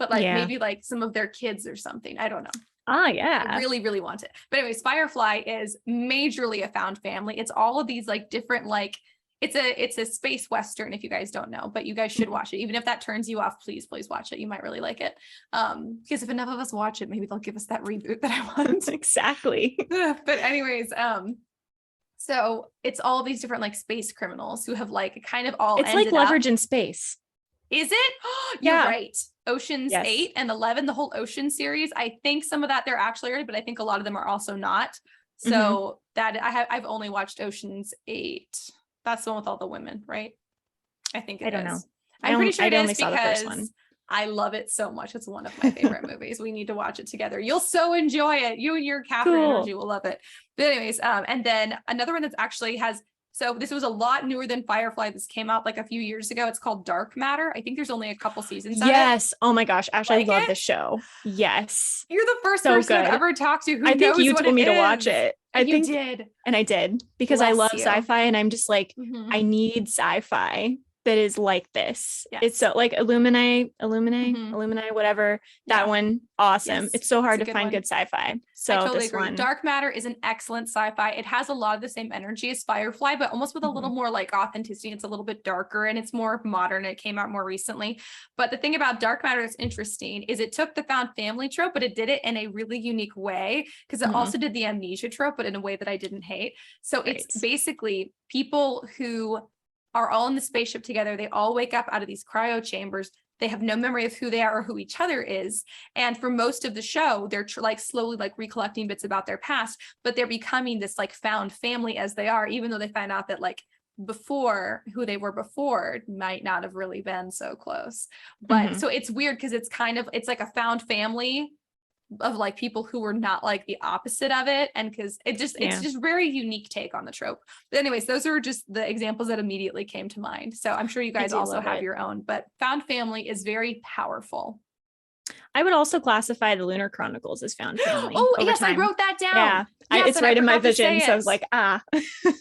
but like maybe like some of their kids or something. I don't know. I really, really want it. But anyways, Firefly is majorly a found family. It's all of these like different, like, it's a space Western, if you guys don't know, but you guys should watch it. Even if that turns you off, please watch it. You might really like it. Because if enough of us watch it, maybe they'll give us that reboot that I want. Exactly. But anyways, so it's all these different like space criminals who have like kind of all it's like Leverage in space. Is it? You're right. Oceans 8 and 11, the whole Ocean series. I think some of that they're actually already, but I think a lot of them are also not. So that I've only watched Oceans 8. That's the one with all the women, right? I think it is. I don't know. I'm pretty sure it is because I love it so much. It's one of my favorite movies. We need to watch it together. You'll so enjoy it. You and your Catherine energy will love it. But anyways, and then another one that's actually so this was a lot newer than Firefly. This came out like a few years ago. It's called Dark Matter. I think there's only a couple seasons of it. Yes. Oh my gosh. Ash, I love this show. Yes. You're the first person I've ever talked to who knows what it is. I think you told me to watch it. You did. And I did, because I love sci-fi, and I'm just like, I need sci-fi that is like this. It's so like Illuminae, whatever. That one, awesome. It's so hard to find good sci-fi. So I totally agree. Dark Matter is an excellent sci-fi. It has a lot of the same energy as Firefly, but almost with a little more like authenticity. It's a little bit darker and it's more modern. It came out more recently. But the thing about Dark Matter that's interesting is it took the found family trope, but it did it in a really unique way, because it also did the amnesia trope, but in a way that I didn't hate. So it's basically people who are all in the spaceship together. They all wake up out of these cryo chambers. They have no memory of who they are or who each other is. And for most of the show, they're like slowly like recollecting bits about their past, but they're becoming this like found family as they are, even though they find out that like before, who they were before might not have really been so close. But so it's weird because it's like a found family of like people who were not like the opposite of it, and because it's just very unique take on the trope. But anyways, those are just the examples that immediately came to mind. So I'm sure you guys also have your own, but found family is very powerful. I would also classify the Lunar Chronicles as found family. Oh yes, time. I wrote that down. Yes, it's and I right in my forgot to say vision. So I was it. like,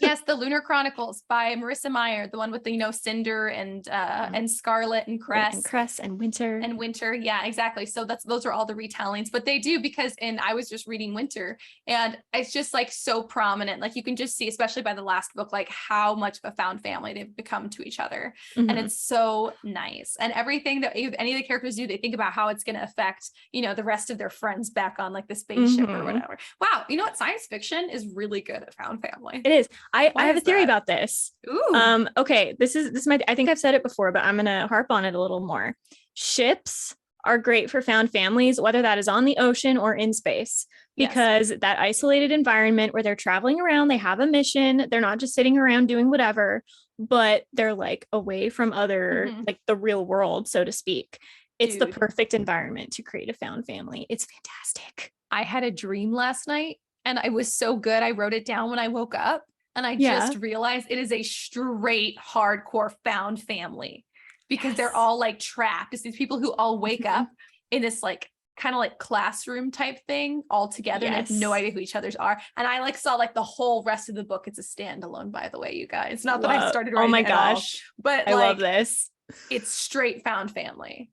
Yes, the Lunar Chronicles by Marissa Meyer, the one with the, Cinder and Scarlet and Cress. And Cress and Winter. And Winter. Yeah, exactly. So those are all the retellings, but they do because I was just reading Winter and it's just like so prominent. Like you can just see, especially by the last book, like how much of a found family they've become to each other. And it's so nice. And everything that any of the characters do, they think about how it's going to affect, the rest of their friends back on like the spaceship or whatever. Wow. You know what? Science fiction is really good at found family. It is. I have a theory about this. Ooh. Okay. This is I think I've said it before, but I'm going to harp on it a little more. Ships are great for found families, whether that is on the ocean or in space, because that isolated environment where they're traveling around, they have a mission. They're not just sitting around doing whatever, but they're like away from other, like the real world, so to speak. It's the perfect environment to create a found family. It's fantastic. I had a dream last night and it was so good. I wrote it down when I woke up and I just realized it is a straight hardcore found family because they're all like trapped. It's these people who all wake up in this like kind of like classroom type thing all together and have no idea who each other's are. And I like saw like the whole rest of the book. It's a standalone, by the way, you guys. Not that I started writing it all, but I love this. It's straight found family.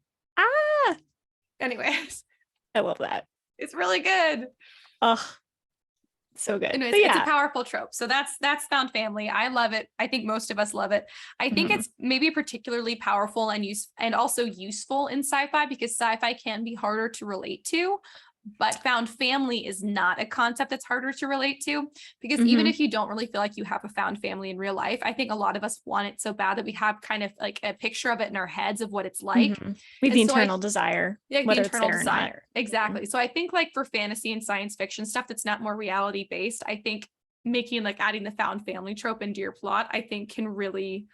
Anyways, I love that. It's really good. Oh, so good. Anyways, it's a powerful trope. So that's found family. I love it. I think most of us love it. I think it's maybe particularly powerful and also useful in sci-fi because sci-fi can be harder to relate to. But found family is not a concept that's harder to relate to because even if you don't really feel like you have a found family in real life, I think a lot of us want it so bad that we have kind of like a picture of it in our heads of what it's like. We have the internal desire. Yeah, the internal desire. Exactly. So I think like for fantasy and science fiction stuff that's not more reality based, I think making like adding the found family trope into your plot, I think can really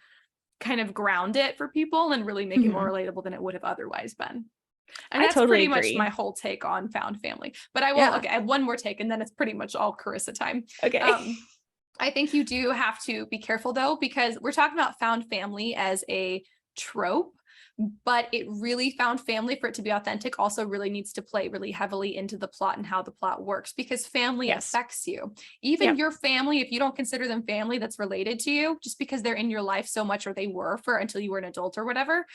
kind of ground it for people and really make it more relatable than it would have otherwise been. And that's pretty much my whole take on found family. But I will, I have one more take and then it's pretty much all Karissa time. Okay. I think you do have to be careful though, because we're talking about found family as a trope, but it really found family for it to be authentic also really needs to play really heavily into the plot and how the plot works because family affects you. Even your family, if you don't consider them family that's related to you, just because they're in your life so much or they were for until you were an adult or whatever,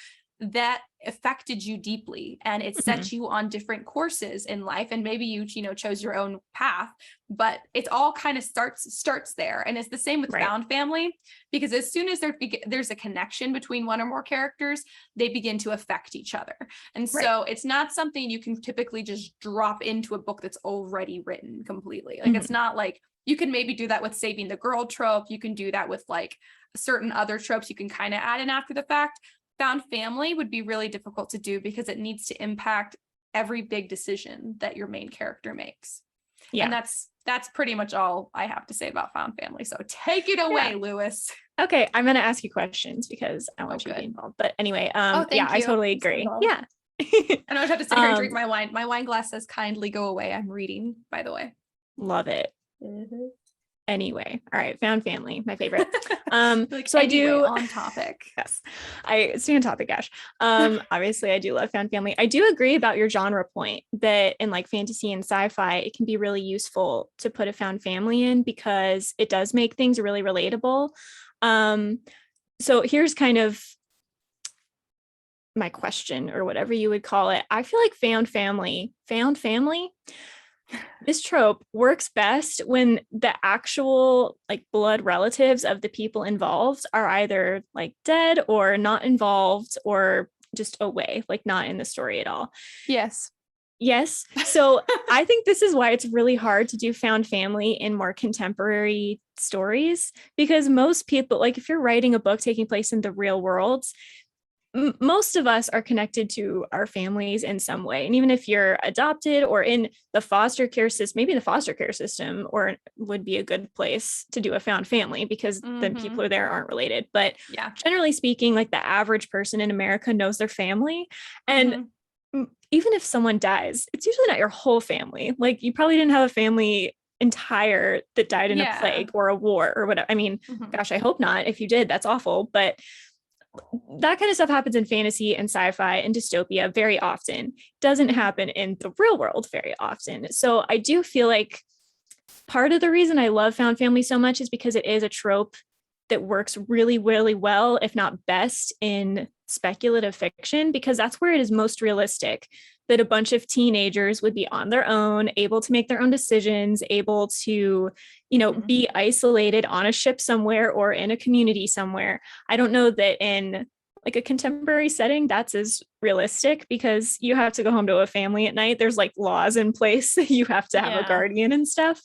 that affected you deeply and it set you on different courses in life and maybe you chose your own path, but it all kind of starts there. And it's the same with found family because as soon as there's a connection between one or more characters, they begin to affect each other. And so it's not something you can typically just drop into a book that's already written completely. Like it's not like you can maybe do that with saving the girl trope. You can do that with like certain other tropes you can kind of add in after the fact. Found family would be really difficult to do because it needs to impact every big decision that your main character makes. Yeah. And that's pretty much all I have to say about found family. So take it away, Lewis. Okay. I'm going to ask you questions because I want you to be involved. But anyway, I totally agree. Yeah. And I would have to sit here and drink my wine. My wine glass says kindly go away. I'm reading, by the way. Love it. Anyway, all right, found family, my favorite. Like so anyway, I do on topic. Yes, I stay on topic, Ash. Obviously, I do love found family. I do agree about your genre point that in like fantasy and sci-fi, it can be really useful to put a found family in because it does make things really relatable. So here's kind of my question or whatever you would call it. I feel like found family. This trope works best when the actual like blood relatives of the people involved are either like dead or not involved or just away, like not in the story at all. Yes. So I think this is why it's really hard to do found family in more contemporary stories because most people, like if you're writing a book taking place in the real world, most of us are connected to our families in some way. And even if you're adopted or in the foster care system, maybe the foster care system or would be a good place to do a found family because the people who are there aren't related. But generally speaking, like the average person in America knows their family. And even if someone dies, it's usually not your whole family. Like you probably didn't have a family entire that died in a plague or a war or whatever. I mean, gosh, I hope not. If you did, that's awful. But that kind of stuff happens in fantasy and sci-fi and dystopia very often. Doesn't happen in the real world very often. So I do feel like part of the reason I love found family so much is because it is a trope that works really, really well, if not best, in speculative fiction, because that's where it is most realistic, that a bunch of teenagers would be on their own, able to make their own decisions, able to, be isolated on a ship somewhere or in a community somewhere. I don't know that in like a contemporary setting that's as realistic, because you have to go home to a family at night. There's like laws in place that you have to have a guardian and stuff.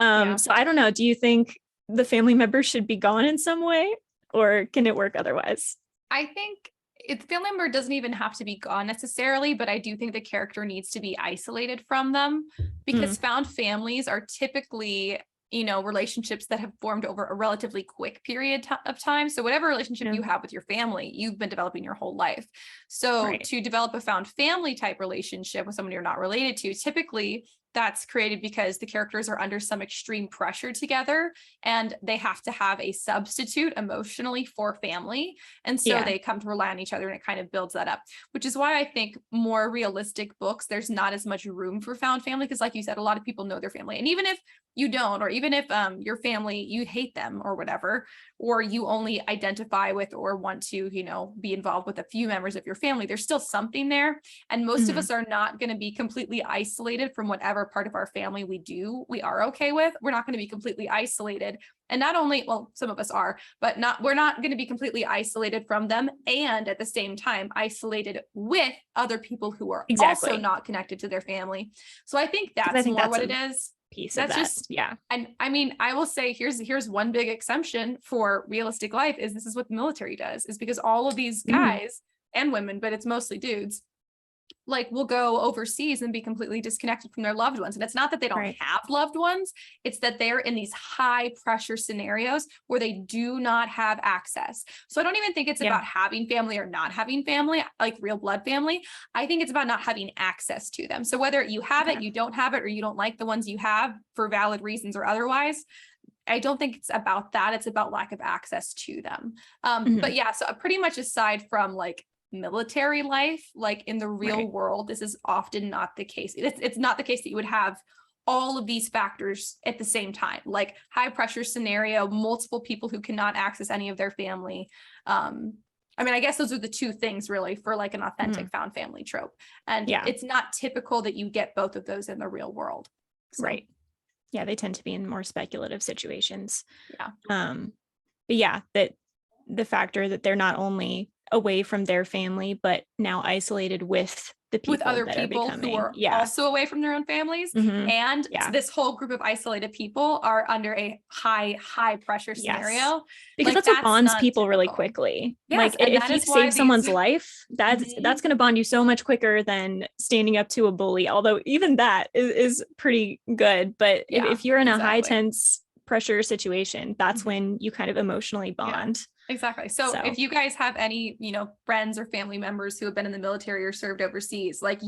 So I don't know. Do you think the family member should be gone in some way, or can it work otherwise? I think the family member doesn't even have to be gone necessarily, but I do think the character needs to be isolated from them, because found families are typically, relationships that have formed over a relatively quick period of time. So whatever relationship you have with your family, you've been developing your whole life. So to develop a found family type relationship with someone you're not related to, typically that's created because the characters are under some extreme pressure together, and they have to have a substitute emotionally for family. And so they come to rely on each other, and it kind of builds that up, which is why I think more realistic books, there's not as much room for found family. Because like you said, a lot of people know their family. And even if you don't, or even if your family, you hate them or whatever, or you only identify with or want to, be involved with a few members of your family, there's still something there. And most of us are not going to be completely isolated from whatever part of our family we are okay with. We're not going to be completely isolated. And not only, well, some of us are, but we're not going to be completely isolated from them. And at the same time, isolated with other people who are also not connected to their family. So I think that's what it is. Piece that's of that. Just and I mean, I will say here's one big exception for realistic life, is this is what the military does, is because all of these guys and women, but it's mostly dudes, like will go overseas and be completely disconnected from their loved ones. And it's not that they don't have loved ones, it's that they're in these high pressure scenarios where they do not have access. So I don't even think it's about having family or not having family, like real blood family. I think it's about not having access to them. So whether you have it, you don't have it, or you don't like the ones you have for valid reasons or otherwise, I don't think it's about that. It's about lack of access to them. But yeah, so pretty much aside from like military life, like in the real world, this is often not the case. It's not the case that you would have all of these factors at the same time, like high pressure scenario, multiple people who cannot access any of their family. I mean, I guess those are the two things really for like an authentic found family trope. And it's not typical that you get both of those in the real world. So. Yeah, they tend to be in more speculative situations. Yeah. But yeah, that the factor that they're not only away from their family, but now isolated with the people, with other people who are also away from their own families. And this whole group of isolated people are under a high pressure scenario. Because that's what bonds people really quickly. Like if you save someone's life, that's going to bond you so much quicker than standing up to a bully. Although even that is pretty good. But if you're in a high tense pressure situation, that's when you kind of emotionally bond. Exactly. So if you guys have any, friends or family members who have been in the military or served overseas, like,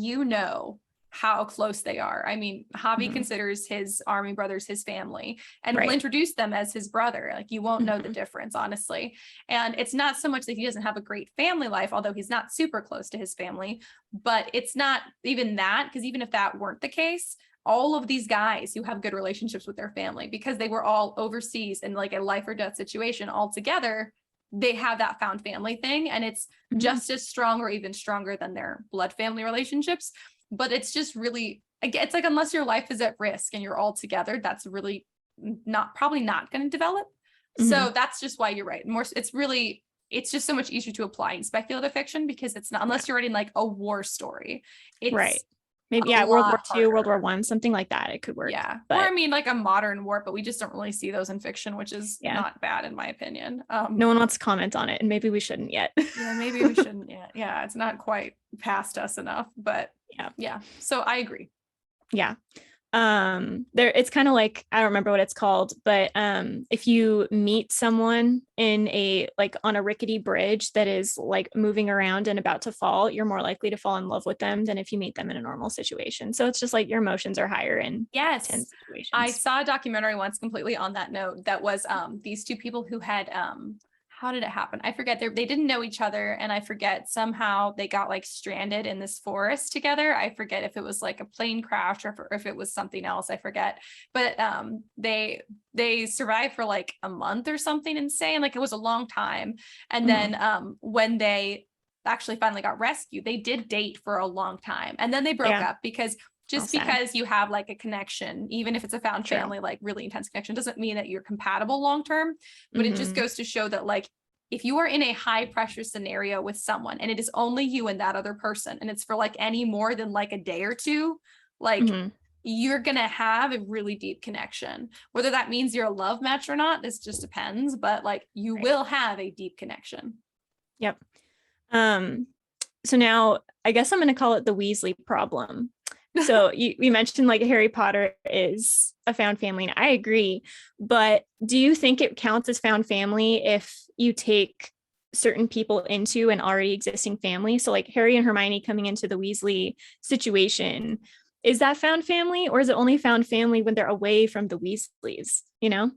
how close they are. I mean, Javi considers his army brothers his family, and will introduce them as his brother. Like, you won't know the difference, honestly. And it's not so much that he doesn't have a great family life, although he's not super close to his family, but it's not even that, because even if that weren't the case, all of these guys who have good relationships with their family, because they were all overseas in like a life or death situation all together, they have that found family thing, and it's just as strong or even stronger than their blood family relationships. But it's just really, it's like, unless your life is at risk and you're all together, that's really probably not going to develop. So that's just why you're right. It's just so much easier to apply in speculative fiction, because it's not, unless you're writing like a war story. It's maybe World War II, World War I, something like that. It could work. But, or I mean, like a modern war, but we just don't really see those in fiction, which is not bad in my opinion. No one wants to comment on it, and maybe we shouldn't yet. Maybe we shouldn't yet. Yeah, it's not quite past us enough, but yeah. So I agree. Yeah. It's kind of like, I don't remember what it's called, but if you meet someone on a rickety bridge that is like moving around and about to fall, you're more likely to fall in love with them than if you meet them in a normal situation. So it's just like your emotions are higher in tense situations. I saw a documentary once completely on that note that was these two people who had how did it happen? I forget. They didn't know each other, and I forget, somehow they got like stranded in this forest together. I forget if it was like a plane crash or if it was something else. I forget. But they survived for like a month or something insane. Like, it was a long time. And then when they actually finally got rescued, they did date for a long time, and then they broke up because because you have like a connection, even if it's a found family, like really intense connection, doesn't mean that you're compatible long term. But it just goes to show that, like, if you are in a high pressure scenario with someone and it is only you and that other person, and it's for like any more than like a day or two, like you're gonna have a really deep connection. Whether that means you're a love match or not, this just depends, but like you will have a deep connection. Yep. So now I guess I'm going to call it the Weasley problem. So you mentioned like Harry Potter is a found family, and I agree, but do you think it counts as found family if you take certain people into an already existing family? So like Harry and Hermione coming into the Weasley situation, is that found family, or is it only found family when they're away from the Weasleys, you know?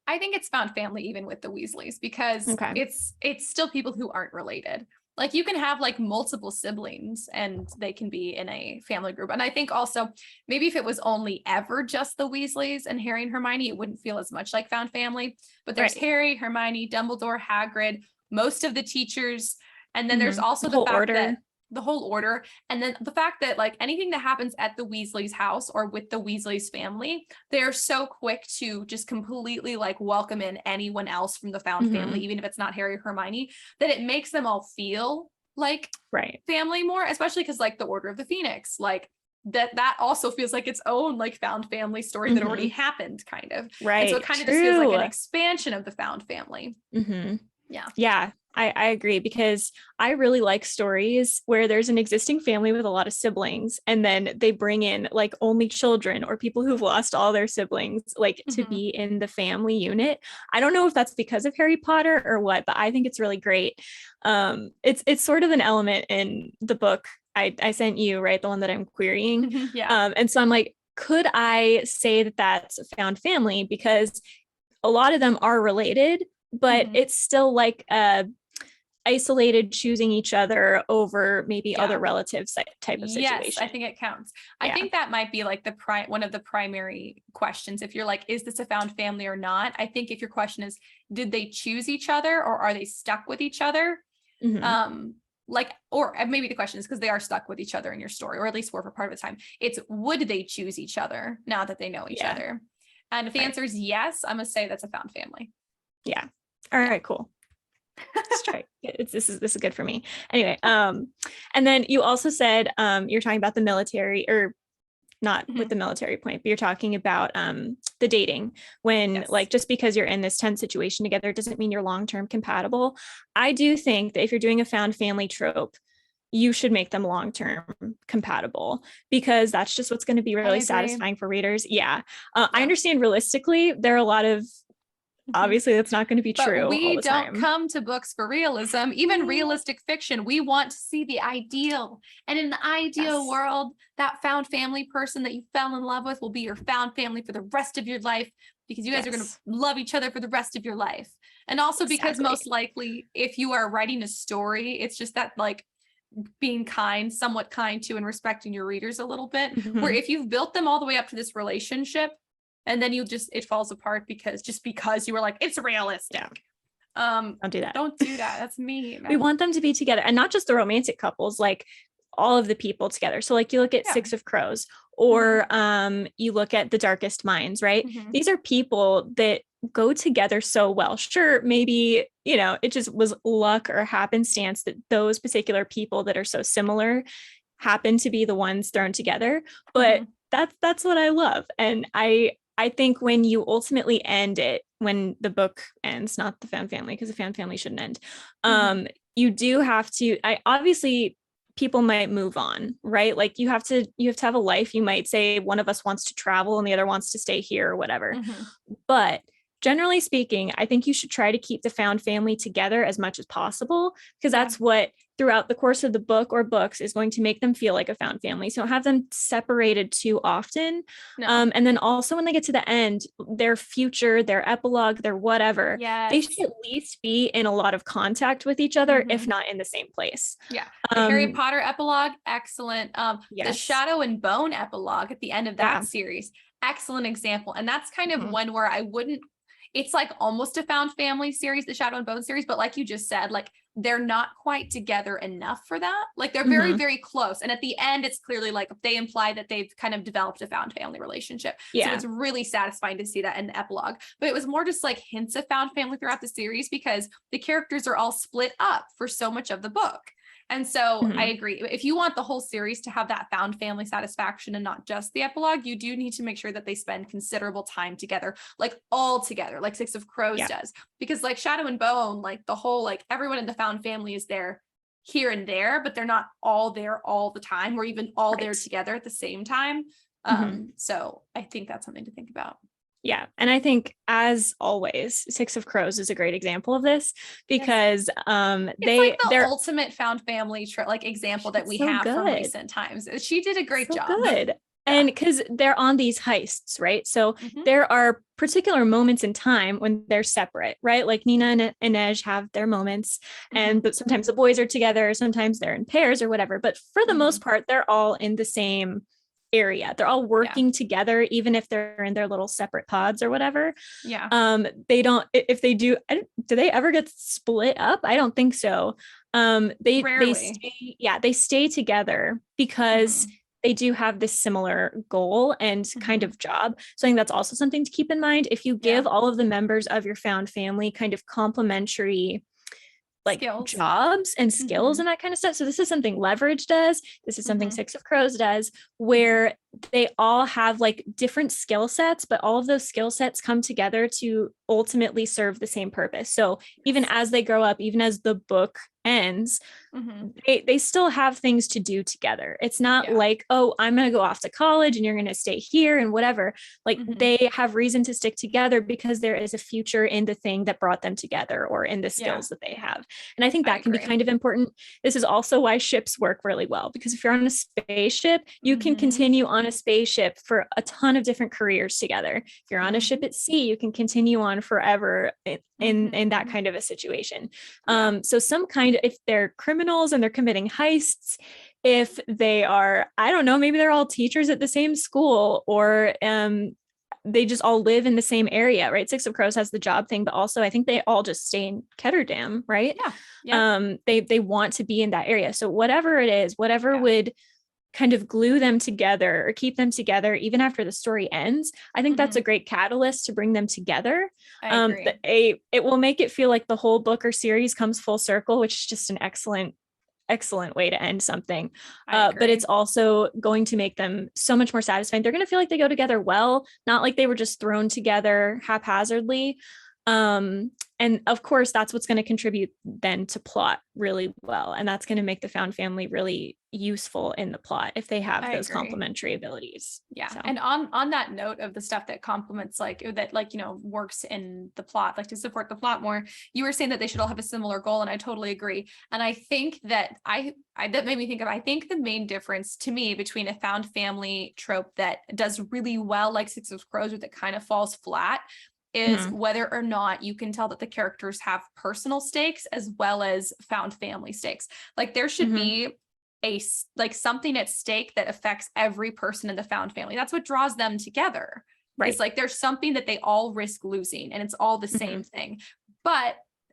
I think it's found family even with the Weasleys, because it's still people who aren't related. Like, you can have like multiple siblings and they can be in a family group. And I think also maybe if it was only ever just the Weasleys and Harry and Hermione, it wouldn't feel as much like found family. But there's Harry, Hermione, Dumbledore, Hagrid, most of the teachers. And then there's also the fact that the whole order. And then the fact that like anything that happens at the Weasley's house or with the Weasley's family, they're so quick to just completely like welcome in anyone else from the found family, even if it's not Harry or Hermione, that it makes them all feel like family more, especially because like the Order of the Phoenix, like that also feels like its own like found family story that already happened, kind of. And so it kind of just feels like an expansion of the found family. Yeah. I agree, because I really like stories where there's an existing family with a lot of siblings, and then they bring in like only children or people who've lost all their siblings, like to be in the family unit. I don't know if that's because of Harry Potter or what, but I think it's really great. It's sort of an element in the book I sent you, right? The one that I'm querying. And so I'm like, could I say that that's a found family? Because a lot of them are related, but it's still like isolated, choosing each other over maybe other relatives type of situation. Yes, I think it counts. I think that might be like one of the primary questions. If you're like, is this a found family or not? I think if your question is, did they choose each other or are they stuck with each other? Like, or maybe the question is because they are stuck with each other in your story, or at least for part of the time. It's, would they choose each other now that they know each other? And if the answer is yes, I'm gonna say that's a found family. Yeah. All right, cool. Let's try. This is good for me. Anyway, and then you also said you're talking about the military, or not with the military point, but you're talking about the dating, when like just because you're in this tense situation together doesn't mean you're long-term compatible. I do think that if you're doing a found family trope, you should make them long-term compatible, because that's just what's going to be really satisfying for readers. I understand realistically there are a lot of, obviously that's not going to be true. But we don't come to books for realism, even realistic fiction. We want to see the ideal. And in the ideal world, that found family person that you fell in love with will be your found family for the rest of your life, because you guys are going to love each other for the rest of your life. And also because most likely if you are writing a story, it's just that like being somewhat kind to and respecting your readers a little bit, where if you've built them all the way up to this relationship, and then it falls apart because you were like, it's realistic. Don't do that. Don't do that. That's mean. We want them to be together, and not just the romantic couples, like all of the people together. So like you look at Six of Crows, or you look at The Darkest Minds, right? These are people that go together so well. Sure, maybe, it just was luck or happenstance that those particular people that are so similar happen to be the ones thrown together. But that's what I love. And I think when you ultimately end it, when the book ends, not the found family, because the found family shouldn't end, you do have to, obviously people might move on, right? Like you have to have a life. You might say one of us wants to travel and the other wants to stay here or whatever. But generally speaking, I think you should try to keep the found family together as much as possible, because that's what throughout the course of the book or books is going to make them feel like a found family. So don't have them separated too often. No. And then also when they get to the end, their future, their epilogue, their whatever, they should at least be in a lot of contact with each other, if not in the same place. Yeah. The Harry Potter epilogue, excellent. The Shadow and Bone epilogue at the end of that series, excellent example. And that's kind of one where I wouldn't, it's like almost a found family series, the Shadow and Bone series, but like you just said, like they're not quite together enough for that. Like they're very, very close. And at the end, it's clearly like they imply that they've kind of developed a found family relationship. So it's really satisfying to see that in the epilogue. But it was more just like hints of found family throughout the series because the characters are all split up for so much of the book. And so I agree. If you want the whole series to have that found family satisfaction and not just the epilogue, you do need to make sure that they spend considerable time together, like all together, like Six of Crows does. Because like Shadow and Bone, like the whole, like everyone in the found family is there here and there, but they're not all there all the time or even all there together at the same time. So I think that's something to think about. Yeah. And I think, as always, Six of Crows is a great example of this because it's like the ultimate found family like example that we have from recent times. She did a great job. Good. And because they're on these heists, right? So there are particular moments in time when they're separate, right? Like Nina and Inej have their moments, and sometimes the boys are together, sometimes they're in pairs or whatever. But for the most part, they're all in the same area. They're all working together, even if they're in their little separate pods or whatever. They don't, if they do they ever get split up? I don't think so. They stay together because they do have this similar goal and kind of job. So I think that's also something to keep in mind. If you give all of the members of your found family kind of complementary like jobs and skills and that kind of stuff. So this is something Leverage does. This is something Six of Crows does, where they all have like different skill sets, but all of those skill sets come together to ultimately serve the same purpose. So even as they grow up, even as the book ends, they still have things to do together. It's not like, oh, I'm going to go off to college and you're going to stay here and whatever. Like they have reason to stick together because there is a future in the thing that brought them together or in the skills that they have. And I think that can be kind of important. This is also why ships work really well, because if you're on a spaceship, you can continue on a spaceship for a ton of different careers together. If you're on a ship at sea, you can continue on forever in that kind of a situation. So some kind of, if they're criminals and they're committing heists, if they are, I don't know, maybe they're all teachers at the same school, or they just all live in the same area, right? Six of Crows has the job thing, but also I think they all just stay in Ketterdam, right? They want to be in that area. So whatever it is, whatever would kind of glue them together or keep them together even after the story ends, I think that's a great catalyst to bring them together. It will make it feel like the whole book or series comes full circle, which is just an excellent way to end something. But it's also going to make them so much more satisfying. They're going to feel like they go together well, not like they were just thrown together haphazardly. And of course, that's what's going to contribute then to plot really well. And that's going to make the found family really useful in the plot if they have those complementary abilities. So. And on that note of the stuff that complements, like that, like, you know, works in the plot, like to support the plot more, you were saying that they should all have a similar goal. And I totally agree. And I think that that made me think of, I think the main difference to me between a found family trope that does really well, like Six of Crows, or that kind of falls flat, is whether or not you can tell that the characters have personal stakes as well as found family stakes. Like there should be something at stake that affects every person in the found family. That's what draws them together. Right. It's like there's something that they all risk losing, and it's all the same thing.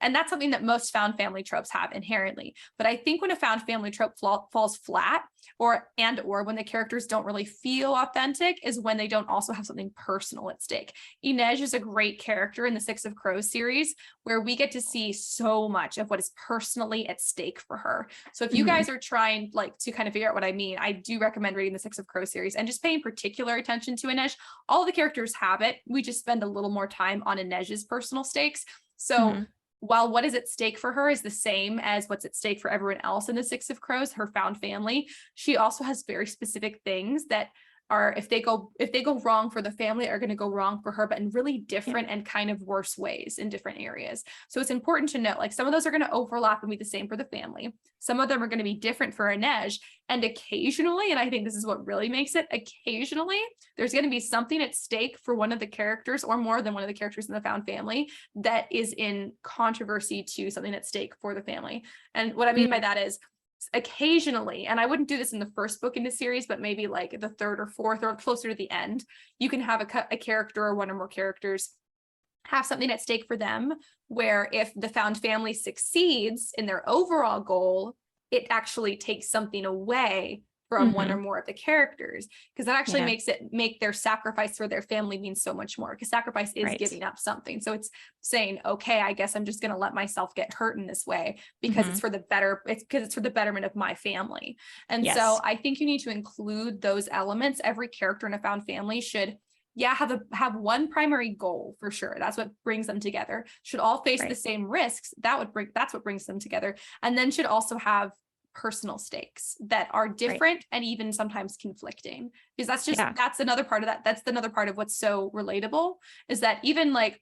And that's something that most found family tropes have inherently. But I think when a found family trope falls flat, or when the characters don't really feel authentic, is when they don't also have something personal at stake. Inej is a great character in the Six of Crows series, where we get to see so much of what is personally at stake for her. So if you guys are trying like to kind of figure out what I mean, I do recommend reading the Six of Crows series and just paying particular attention to Inej. All the characters have it. We just spend a little more time on Inej's personal stakes. So while what is at stake for her is the same as what's at stake for everyone else in the Six of Crows, her found family, she also has very specific things that are, if they go wrong for the family, are going to go wrong for her, but in really different and kind of worse ways in different areas. So it's important to note, like, some of those are going to overlap and be the same for the family. Some of them are going to be different for Inej. And occasionally, and I think this is what really makes it, occasionally there's going to be something at stake for one of the characters, or more than one of the characters in the found family, that is in controversy to something at stake for the family. And what I mean by that is, occasionally, and I wouldn't do this in the first book in the series, but maybe like the third or fourth or closer to the end, you can have a character or one or more characters have something at stake for them, where if the found family succeeds in their overall goal, it actually takes something away from one or more of the characters, because that actually make their sacrifice for their family mean so much more, because sacrifice is giving up something. So it's saying, okay, I guess I'm just going to let myself get hurt in this way because it's for the better, it's because it's for the betterment of my family. And so I think you need to include those elements. Every character in a found family should have one primary goal for sure. That's what brings them together. Should all face the same risks. That's what brings them together. And then should also have personal stakes that are different and even sometimes conflicting, because that's just that's another part of that. That's another part of what's so relatable, is that even like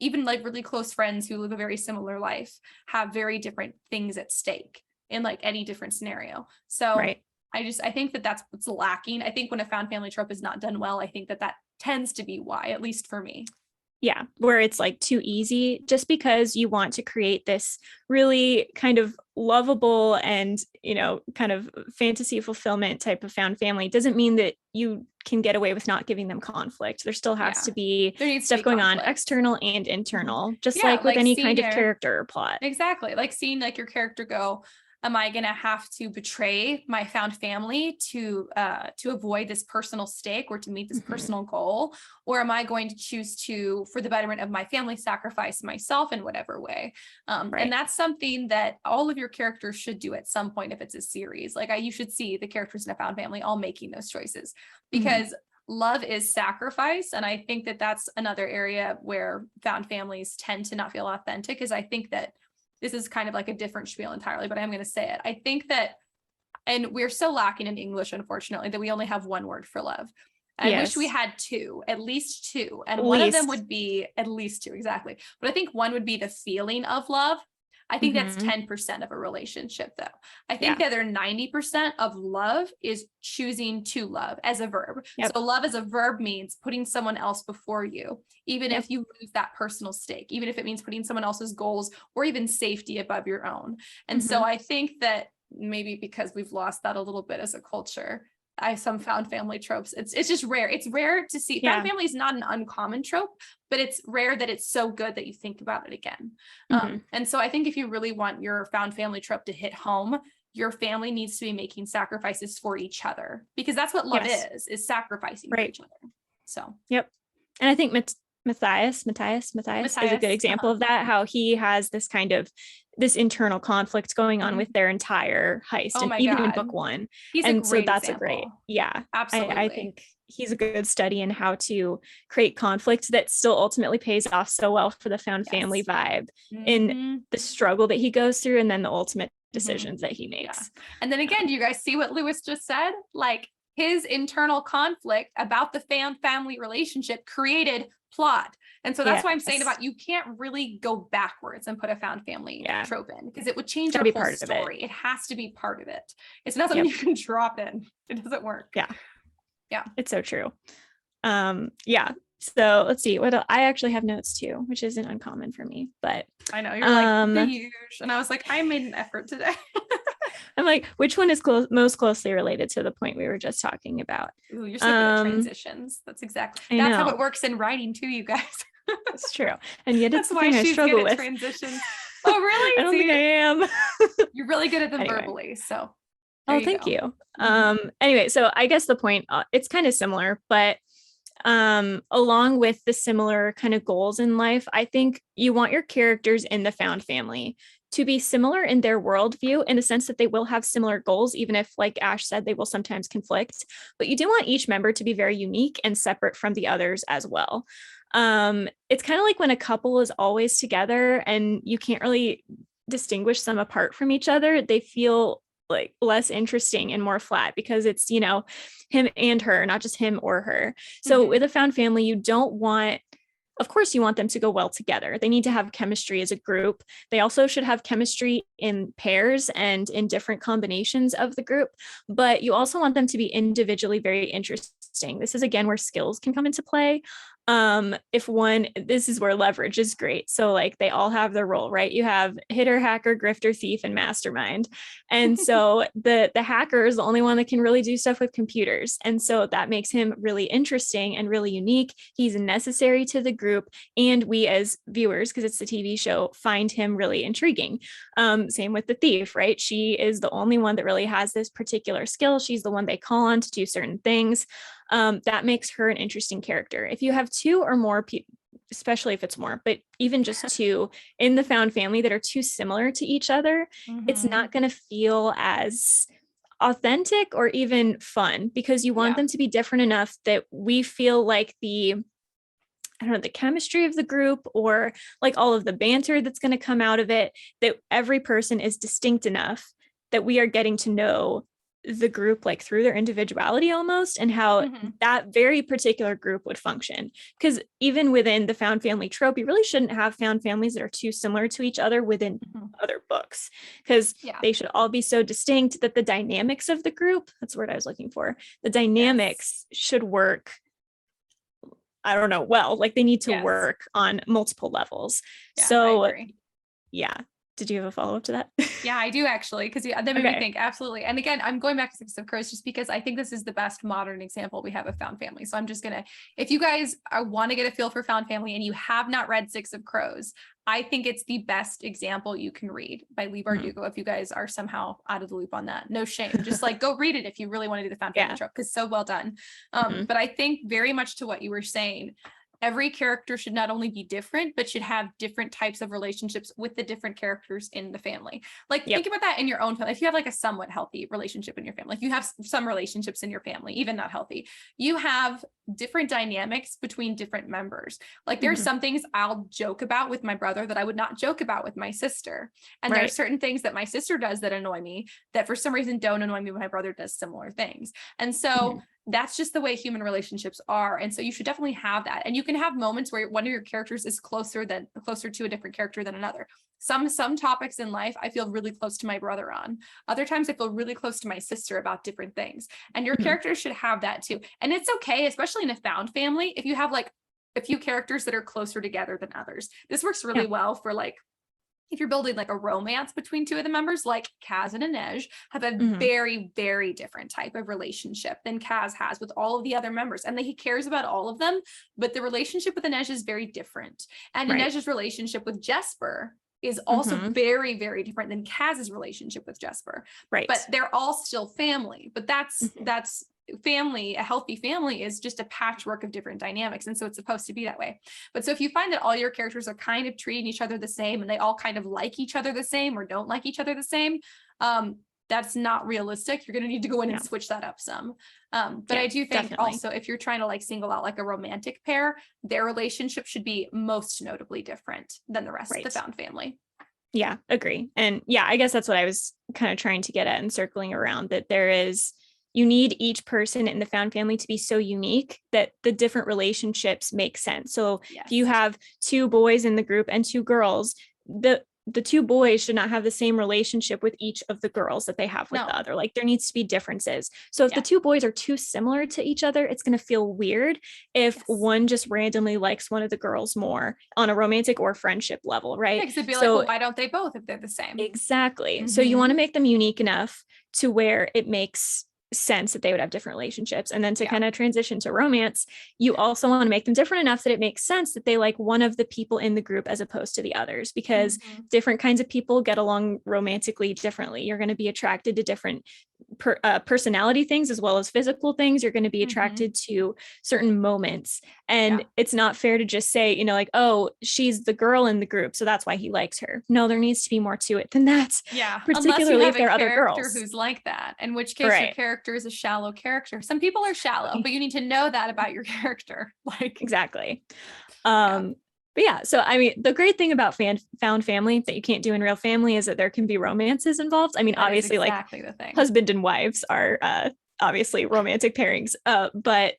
really close friends who live a very similar life have very different things at stake in like any different scenario. So I think that that's what's lacking. I think when a found family trope is not done well, I think that tends to be why, at least for me. Yeah, where it's like too easy, just because you want to create this really kind of lovable and, kind of fantasy fulfillment type of found family doesn't mean that you can get away with not giving them conflict. There still has to be stuff going on, external and internal, just like with any kind of character or plot. Exactly. Like seeing like your character go, am I going to have to betray my found family to avoid this personal stake or to meet this personal goal? Or am I going to choose to, for the betterment of my family, sacrifice myself in whatever way? And that's something that all of your characters should do at some point if it's a series. Like you should see the characters in a found family all making those choices, because love is sacrifice. And I think that that's another area where found families tend to not feel authentic, is I think that this is kind of like a different spiel entirely, but I'm going to say it. I think that, and we're so lacking in English, unfortunately, that we only have one word for love. I wish we had two, at least two. And one of them would be at least two, exactly. But I think one would be the feeling of love. I think that's 10% of a relationship, though. I think the other 90% of love is choosing to love as a verb. So love as a verb means putting someone else before you, even if you lose that personal stake, even if it means putting someone else's goals or even safety above your own. And so I think that maybe because we've lost that a little bit as a culture, some found family tropes, it's just rare. It's rare to see. Found family is not an uncommon trope, but it's rare that it's so good that you think about it again. And so I think if you really want your found family trope to hit home, your family needs to be making sacrifices for each other, because that's what love is sacrificing for each other. So and I think Matthias is a good example of that, how he has this kind of this internal conflict going on with their entire heist, and even in book one. And so that's example. Absolutely. I think he's a good study in how to create conflict that still ultimately pays off so well for the found family vibe in the struggle that he goes through, and then the ultimate decisions that he makes. And then again, do you guys see what Lewis just said? Like, his internal conflict about the family relationship created plot. And so that's why I'm saying about, you can't really go backwards and put a found family trope in, because it would change our whole story. It has to be part of it. It's not something you can drop in. It doesn't work. Yeah. It's so true. So let's see what I actually have notes too, which isn't uncommon for me, but I know you're like the huge, and I was like, I made an effort today. I'm like, which one is most closely related to the point we were just talking about? Ooh, you're so good at transitions. That's how it works in writing too, you guys. It's true. And yet that's it's why she's struggle good at with transitions. Oh, really? I don't think I am. You're really good at them verbally. So thank you. Anyway, so I guess the point, it's kind of similar, but along with the similar kind of goals in life, I think you want your characters in the found family to be similar in their worldview, in the sense that they will have similar goals, even if, like Ash said, they will sometimes conflict. But you do want each member to be very unique and separate from the others as well. It's kind of like when a couple is always together and you can't really distinguish them apart from each other. They feel like less interesting and more flat because it's, you know, him and her, not just him or her. So with a found family, you don't want, of course, you want them to go well together. They need to have chemistry as a group. They also should have chemistry in pairs and in different combinations of the group, but you also want them to be individually very interesting. This is again where skills can come into play. If one, this is where leverage is great. So like they all have their role, right? You have hitter, hacker, grifter, thief, and mastermind. And so the hacker is the only one that can really do stuff with computers. And so that makes him really interesting and really unique. He's necessary to the group. And we as viewers, because it's the TV show, find him really intriguing. Same with the thief, right? She is the only one that really has this particular skill. She's the one they call on to do certain things. That makes her an interesting character. If you have two or more people, especially if it's more, but even just two in the found family that are too similar to each other, it's not going to feel as authentic or even fun because you want them to be different enough that we feel like the chemistry of the group or like all of the banter that's going to come out of it, that every person is distinct enough that we are getting to know the group like through their individuality almost and how that very particular group would function. Because even within the found family trope, you really shouldn't have found families that are too similar to each other within other books because they should all be so distinct that the dynamics of the group, that's the word I was looking for, the dynamics should work. I don't know, well, like they need to work on multiple levels. So yeah. Did you have a follow-up to that? Yeah, I do actually, because that made me think, absolutely. And again, I'm going back to Six of Crows just because I think this is the best modern example we have of found family. So I'm just gonna, if you guys want to get a feel for found family and you have not read Six of Crows, I think it's the best example you can read by Lee Bardugo. If you guys are somehow out of the loop on that, no shame. Just like go read it if you really want to do the found family trope, because so well done. But I think very much to what you were saying, every character should not only be different, but should have different types of relationships with the different characters in the family. Like think about that in your own family. If you have like a somewhat healthy relationship in your family, if you have some relationships in your family, even not healthy, you have different dynamics between different members. Like there's some things I'll joke about with my brother that I would not joke about with my sister. And there are certain things that my sister does that annoy me that for some reason don't annoy me when my brother does similar things. And so that's just the way human relationships are. And so you should definitely have that. And you can have moments where one of your characters is closer to a different character than another. Some topics in life, I feel really close to my brother on. Other times I feel really close to my sister about different things. And your characters should have that too. And it's okay, especially in a found family, if you have like a few characters that are closer together than others. This works really well for like, if you're building like a romance between two of the members, like Kaz and Inej have a very, very different type of relationship than Kaz has with all of the other members. And he cares about all of them, but the relationship with Inej is very different. And Inej's relationship with Jesper is also very, very different than Kaz's relationship with Jesper. Right. But they're all still family. But that's family, a healthy family is just a patchwork of different dynamics. And so it's supposed to be that way. But so if you find that all your characters are kind of treating each other the same and they all kind of like each other the same or don't like each other the same, that's not realistic. You're going to need to go in and switch that up some. But I do think also if you're trying to like single out like a romantic pair, their relationship should be most notably different than the rest of the found family. Yeah, agree. And yeah, I guess that's what I was kind of trying to get at and circling around, that you need each person in the found family to be so unique that the different relationships make sense. So if you have two boys in the group and two girls, the two boys should not have the same relationship with each of the girls that they have with the other. Like there needs to be differences. So if the two boys are too similar to each other, it's going to feel weird if one just randomly likes one of the girls more on a romantic or friendship level, right? Because it'd be like, well, why don't they both if they're the same? Exactly. So you want to make them unique enough to where it makes sense that they would have different relationships. And then to kind of transition to romance, you also want to make them different enough that it makes sense that they like one of the people in the group as opposed to the others, because different kinds of people get along romantically differently. You're going to be attracted to different personality things as well as physical things. You're going to be attracted to certain moments. And it's not fair to just say, like, oh, she's the girl in the group, so that's why he likes her. No, there needs to be more to it than that. Yeah. Particularly if there are other girls who's like that, in which case your character is a shallow character. Some people are shallow, but you need to know that about your character. Like exactly. But yeah, so I mean, the great thing about found family that you can't do in real family is that there can be romances involved. I mean, That is obviously, exactly like the thing. husband and wives are obviously romantic pairings, but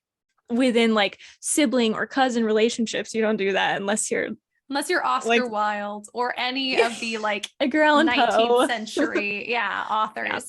within like sibling or cousin relationships, you don't do that unless you're Oscar like Wilde or any of the like Edgar Allan 19th Poe. century authors. Yeah.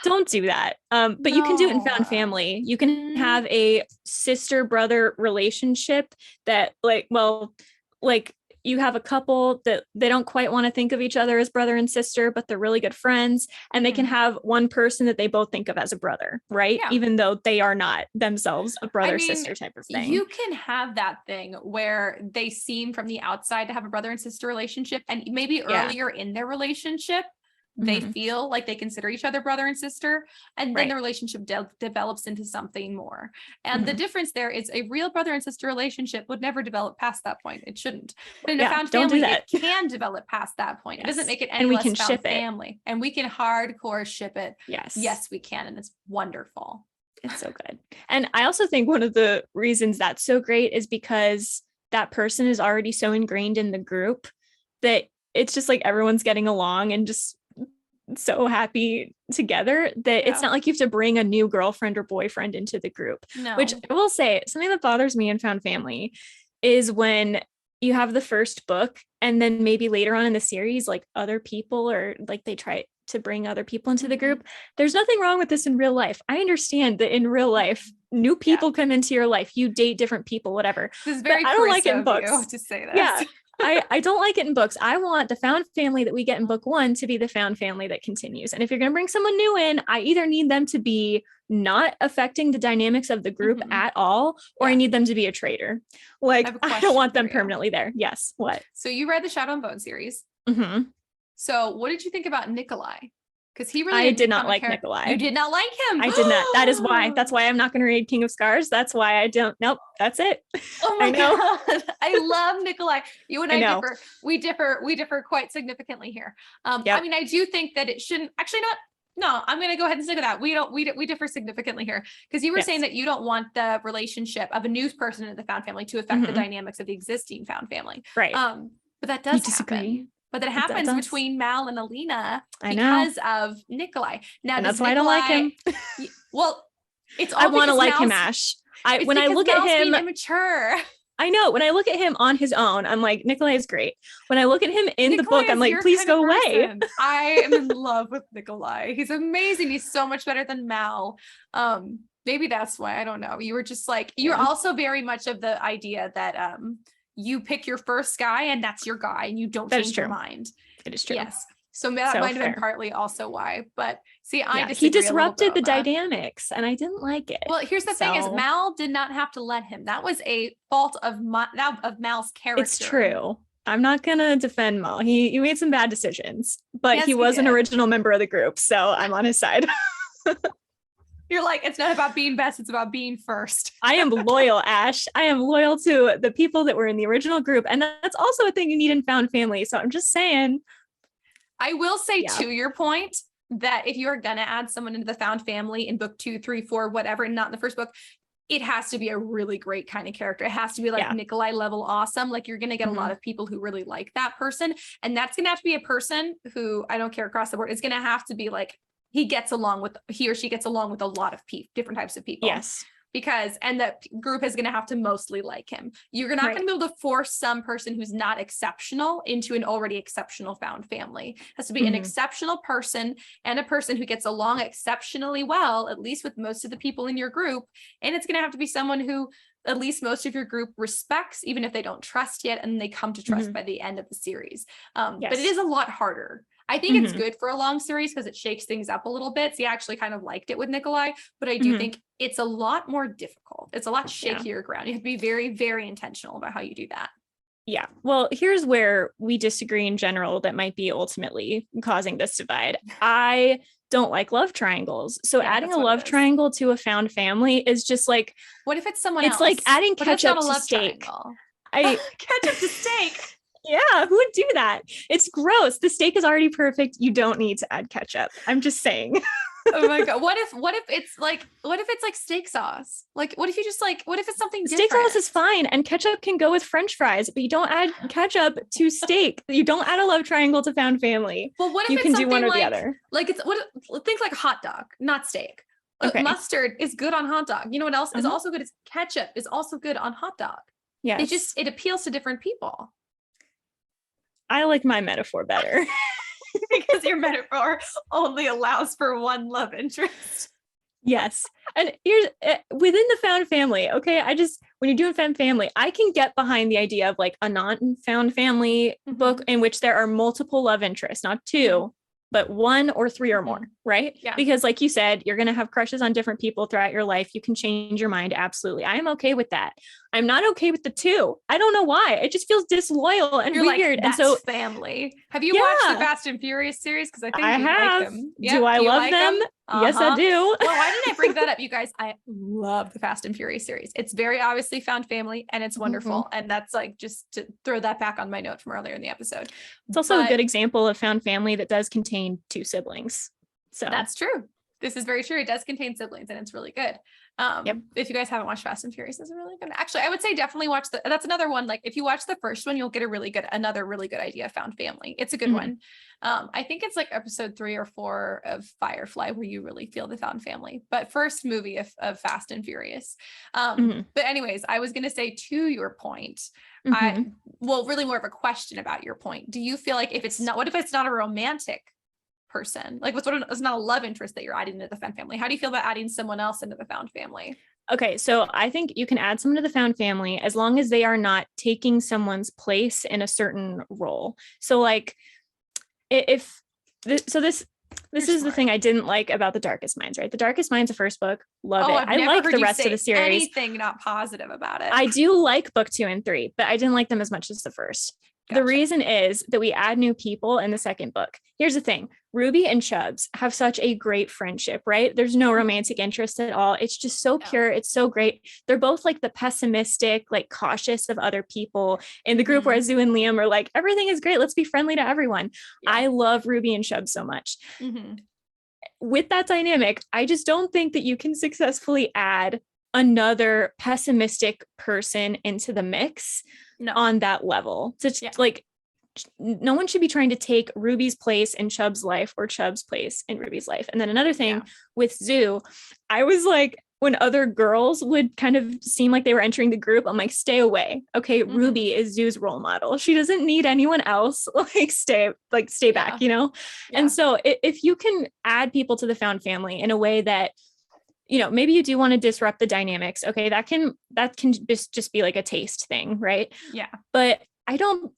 Don't do that. But you can do it in found family. You can have a sister brother relationship that like, well, like you have a couple that they don't quite want to think of each other as brother and sister, but they're really good friends. And they can have one person that they both think of as a brother, right? Yeah. Even though they are not themselves a brother sister type of thing. You can have that thing where they seem from the outside to have a brother and sister relationship. And maybe earlier in their relationship, they feel like they consider each other brother and sister, and then the relationship develops into something more. And the difference there is a real brother and sister relationship would never develop past that point. It shouldn't. But in a found family, it can develop past that point. It doesn't make it any less found family. And we can hardcore ship it. Yes, we can. And it's wonderful. It's so good. And I also think one of the reasons that's so great is because that person is already so ingrained in the group that it's just like everyone's getting along and just so happy together that it's not like you have to bring a new girlfriend or boyfriend into the group. Which I will say, something that bothers me in found family is when you have the first book and then maybe later on in the series, like other people or like they try to bring other people into the group. There's nothing wrong with this in real life. I understand that in real life, new people come into your life, you date different people, whatever. This is very I don't like it in books to say that. Yeah. I don't like it in books. I want the found family that we get in book 1 to be the found family that continues. And if you're going to bring someone new in, I either need them to be not affecting the dynamics of the group at all, or I need them to be a traitor. Like, I don't want them permanently there. Yes. What? So you read the Shadow and Bone series. So what did you think about Nikolai? Because he really did not like Nikolai. You did not like him. I did not. That is why. That's why I'm not going to read King of Scars. That's why I don't. Nope. That's it. Oh my God. I love Nikolai. You and I differ. We differ quite significantly here. I mean, I do think that it shouldn't actually not. No, I'm going to go ahead and stick with that. We differ significantly here because you were saying that you don't want the relationship of a new person in the found family to affect the dynamics of the existing found family. Right. But that does happen. But that happens between Mal and Alina because of Nikolai. Now, and that's why I don't like him. Well, it's all I want to like him, Ash. When I look at him, being immature. I know. When I look at him on his own, I'm like, Nikolai is great. When I look at him in the book, I'm like, please go away. I am in love with Nikolai. He's amazing. He's so much better than Mal. Maybe that's why. I don't know. You were just like, you're also very much of the idea that you pick your first guy and that's your guy and you don't change your mind. It is true. Yes. So that might have been partly also why, but see, he disrupted the dynamics and I didn't like it. Well, here's the thing is Mal did not have to let him. That was a fault of Mal's character. It's true. I'm not going to defend Mal. He made some bad decisions, but he was an original member of the group. So I'm on his side. You're like, it's not about being best. It's about being first. I am loyal, Ash. I am loyal to the people that were in the original group. And that's also a thing you need in found family. So I'm just saying. I will say to your point that if you're going to add someone into the found family in book 2, 3, 4, whatever, and not in the first book, it has to be a really great kind of character. It has to be like Nikolai level awesome. Like you're going to get a lot of people who really like that person. And that's going to have to be a person who, I don't care across the board, it's going to have to be like, he or she gets along with a lot of different types of people. Yes. And the group is going to have to mostly like him. You're not going to be able to force some person who's not exceptional into an already exceptional found family. It has to be an exceptional person and a person who gets along exceptionally well, at least with most of the people in your group. And it's going to have to be someone who at least most of your group respects, even if they don't trust yet, and they come to trust by the end of the series. But it is a lot harder. I think it's good for a long series because it shakes things up a little bit. See, I actually kind of liked it with Nikolai, but I do think it's a lot more difficult. It's a lot shakier ground. You have to be very, very intentional about how you do that. Yeah. Well, here's where we disagree in general that might be ultimately causing this divide. I don't like love triangles. So adding a love triangle to a found family is just like, what if it's someone else? It's like adding ketchup to steak. Ketchup to steak. Yeah, who would do that? It's gross. The steak is already perfect. You don't need to add ketchup. I'm just saying. Oh my God. What if it's like steak sauce? Like, what if you just like, what if it's something different? Steak sauce is fine. And ketchup can go with French fries, but you don't add ketchup to steak. You don't add a love triangle to found family. Well, what if you it's can something do one or like, the other? like it's think like a hot dog, not steak. Okay. Mustard is good on hot dog. You know what else is also good? Is ketchup is also good on hot dog. Yeah. It appeals to different people. I like my metaphor better. Because your metaphor only allows for one love interest. Yes. And here's within the found family. Okay. When you're doing found family, I can get behind the idea of like a non-found family book in which there are multiple love interests, not two, but one or three or more. Right. Yeah. Because like you said, you're going to have crushes on different people throughout your life. You can change your mind. Absolutely. I am okay with that. I'm not okay with the two. I don't know why. It just feels disloyal and weird. Like, and so family. Have you watched the Fast and Furious series? Because I think I have. like them. Do I love them? Yes, I do. Well, why didn't I bring that up, you guys? I love the Fast and Furious series. It's very obviously found family and it's wonderful. And that's like, just to throw that back on my note from earlier in the episode. It's also a good example of found family that does contain two siblings. So that's true. This is very true. It does contain siblings and it's really good. If you guys haven't watched Fast and Furious, it's really good. Actually, I would say definitely watch that's another one. Like if you watch the first one, you'll get another really good idea of found family. It's a good one. I think it's like episode 3 or 4 of Firefly where you really feel the found family, but first movie of Fast and Furious. But anyways, I was going to say to your point, really more of a question about your point. Do you feel like what if it's not a romantic person? Like it's not a love interest that you're adding into the found family. How do you feel about adding someone else into the found family? Okay, so I think you can add someone to the found family as long as they are not taking someone's place in a certain role. So like this is the thing I didn't like about The Darkest Minds, right? The Darkest Minds, the first book, love it. I like the rest of the series. Anything not positive about it. I do like book 2 and 3, but I didn't like them as much as the first. Gotcha. The reason is that we add new people in the second book. Here's the thing. Ruby and Chubbs have such a great friendship, right? There's no romantic interest at all. It's just so pure. It's so great. They're both like the pessimistic, like cautious of other people in the group, whereas Zoo and Liam are like, everything is great. Let's be friendly to everyone. Yeah. I love Ruby and Chubbs so much. With that dynamic, I just don't think that you can successfully add another pessimistic person into the mix on that level. So like no one should be trying to take Ruby's place in Chubb's life or Chubb's place in Ruby's life. And then another thing with Zoo, I was like, when other girls would kind of seem like they were entering the group, I'm like, stay away. Okay. Ruby is Zoo's role model. She doesn't need anyone else. Stay back, you know? Yeah. And so if you can add people to the found family in a way that, you know, maybe you do want to disrupt the dynamics. Okay. That can just be like a taste thing. Right. Yeah. But I don't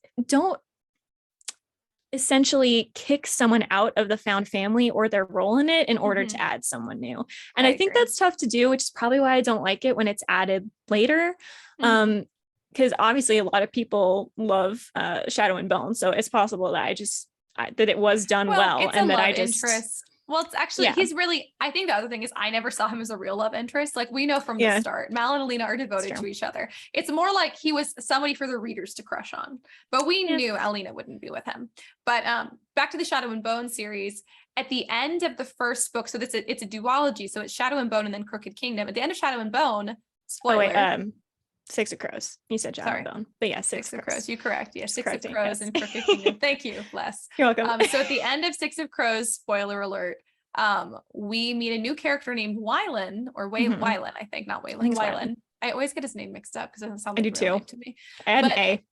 essentially kick someone out of the found family or their role in it in order to add someone new. And I think that's tough to do, which is probably why I don't like it when it's added later. Because obviously a lot of people love Shadow and Bone. So it's possible that that it was done well. And that I just interest. Well, it's actually, he's really, I think the other thing is I never saw him as a real love interest. Like we know from the start, Mal and Alina are devoted to each other. It's more like he was somebody for the readers to crush on, but we knew Alina wouldn't be with him. But back to the Shadow and Bone series, at the end of the first book, so it's a duology. So it's Shadow and Bone and then Crooked Kingdom. At the end of Shadow and Bone, spoiler. Six of Crows. You said Shadow and Bone, but yeah, Six of Crows. You're correct. Yeah, Six of Crows and Crooked Kingdom. Thank you, Les. You're welcome. So at the end of Six of Crows, spoiler alert, we meet a new character named Wylan or Wylan, I think, not Waylon. Wylan. I always get his name mixed up because it doesn't sound like a real name to me. I had an A.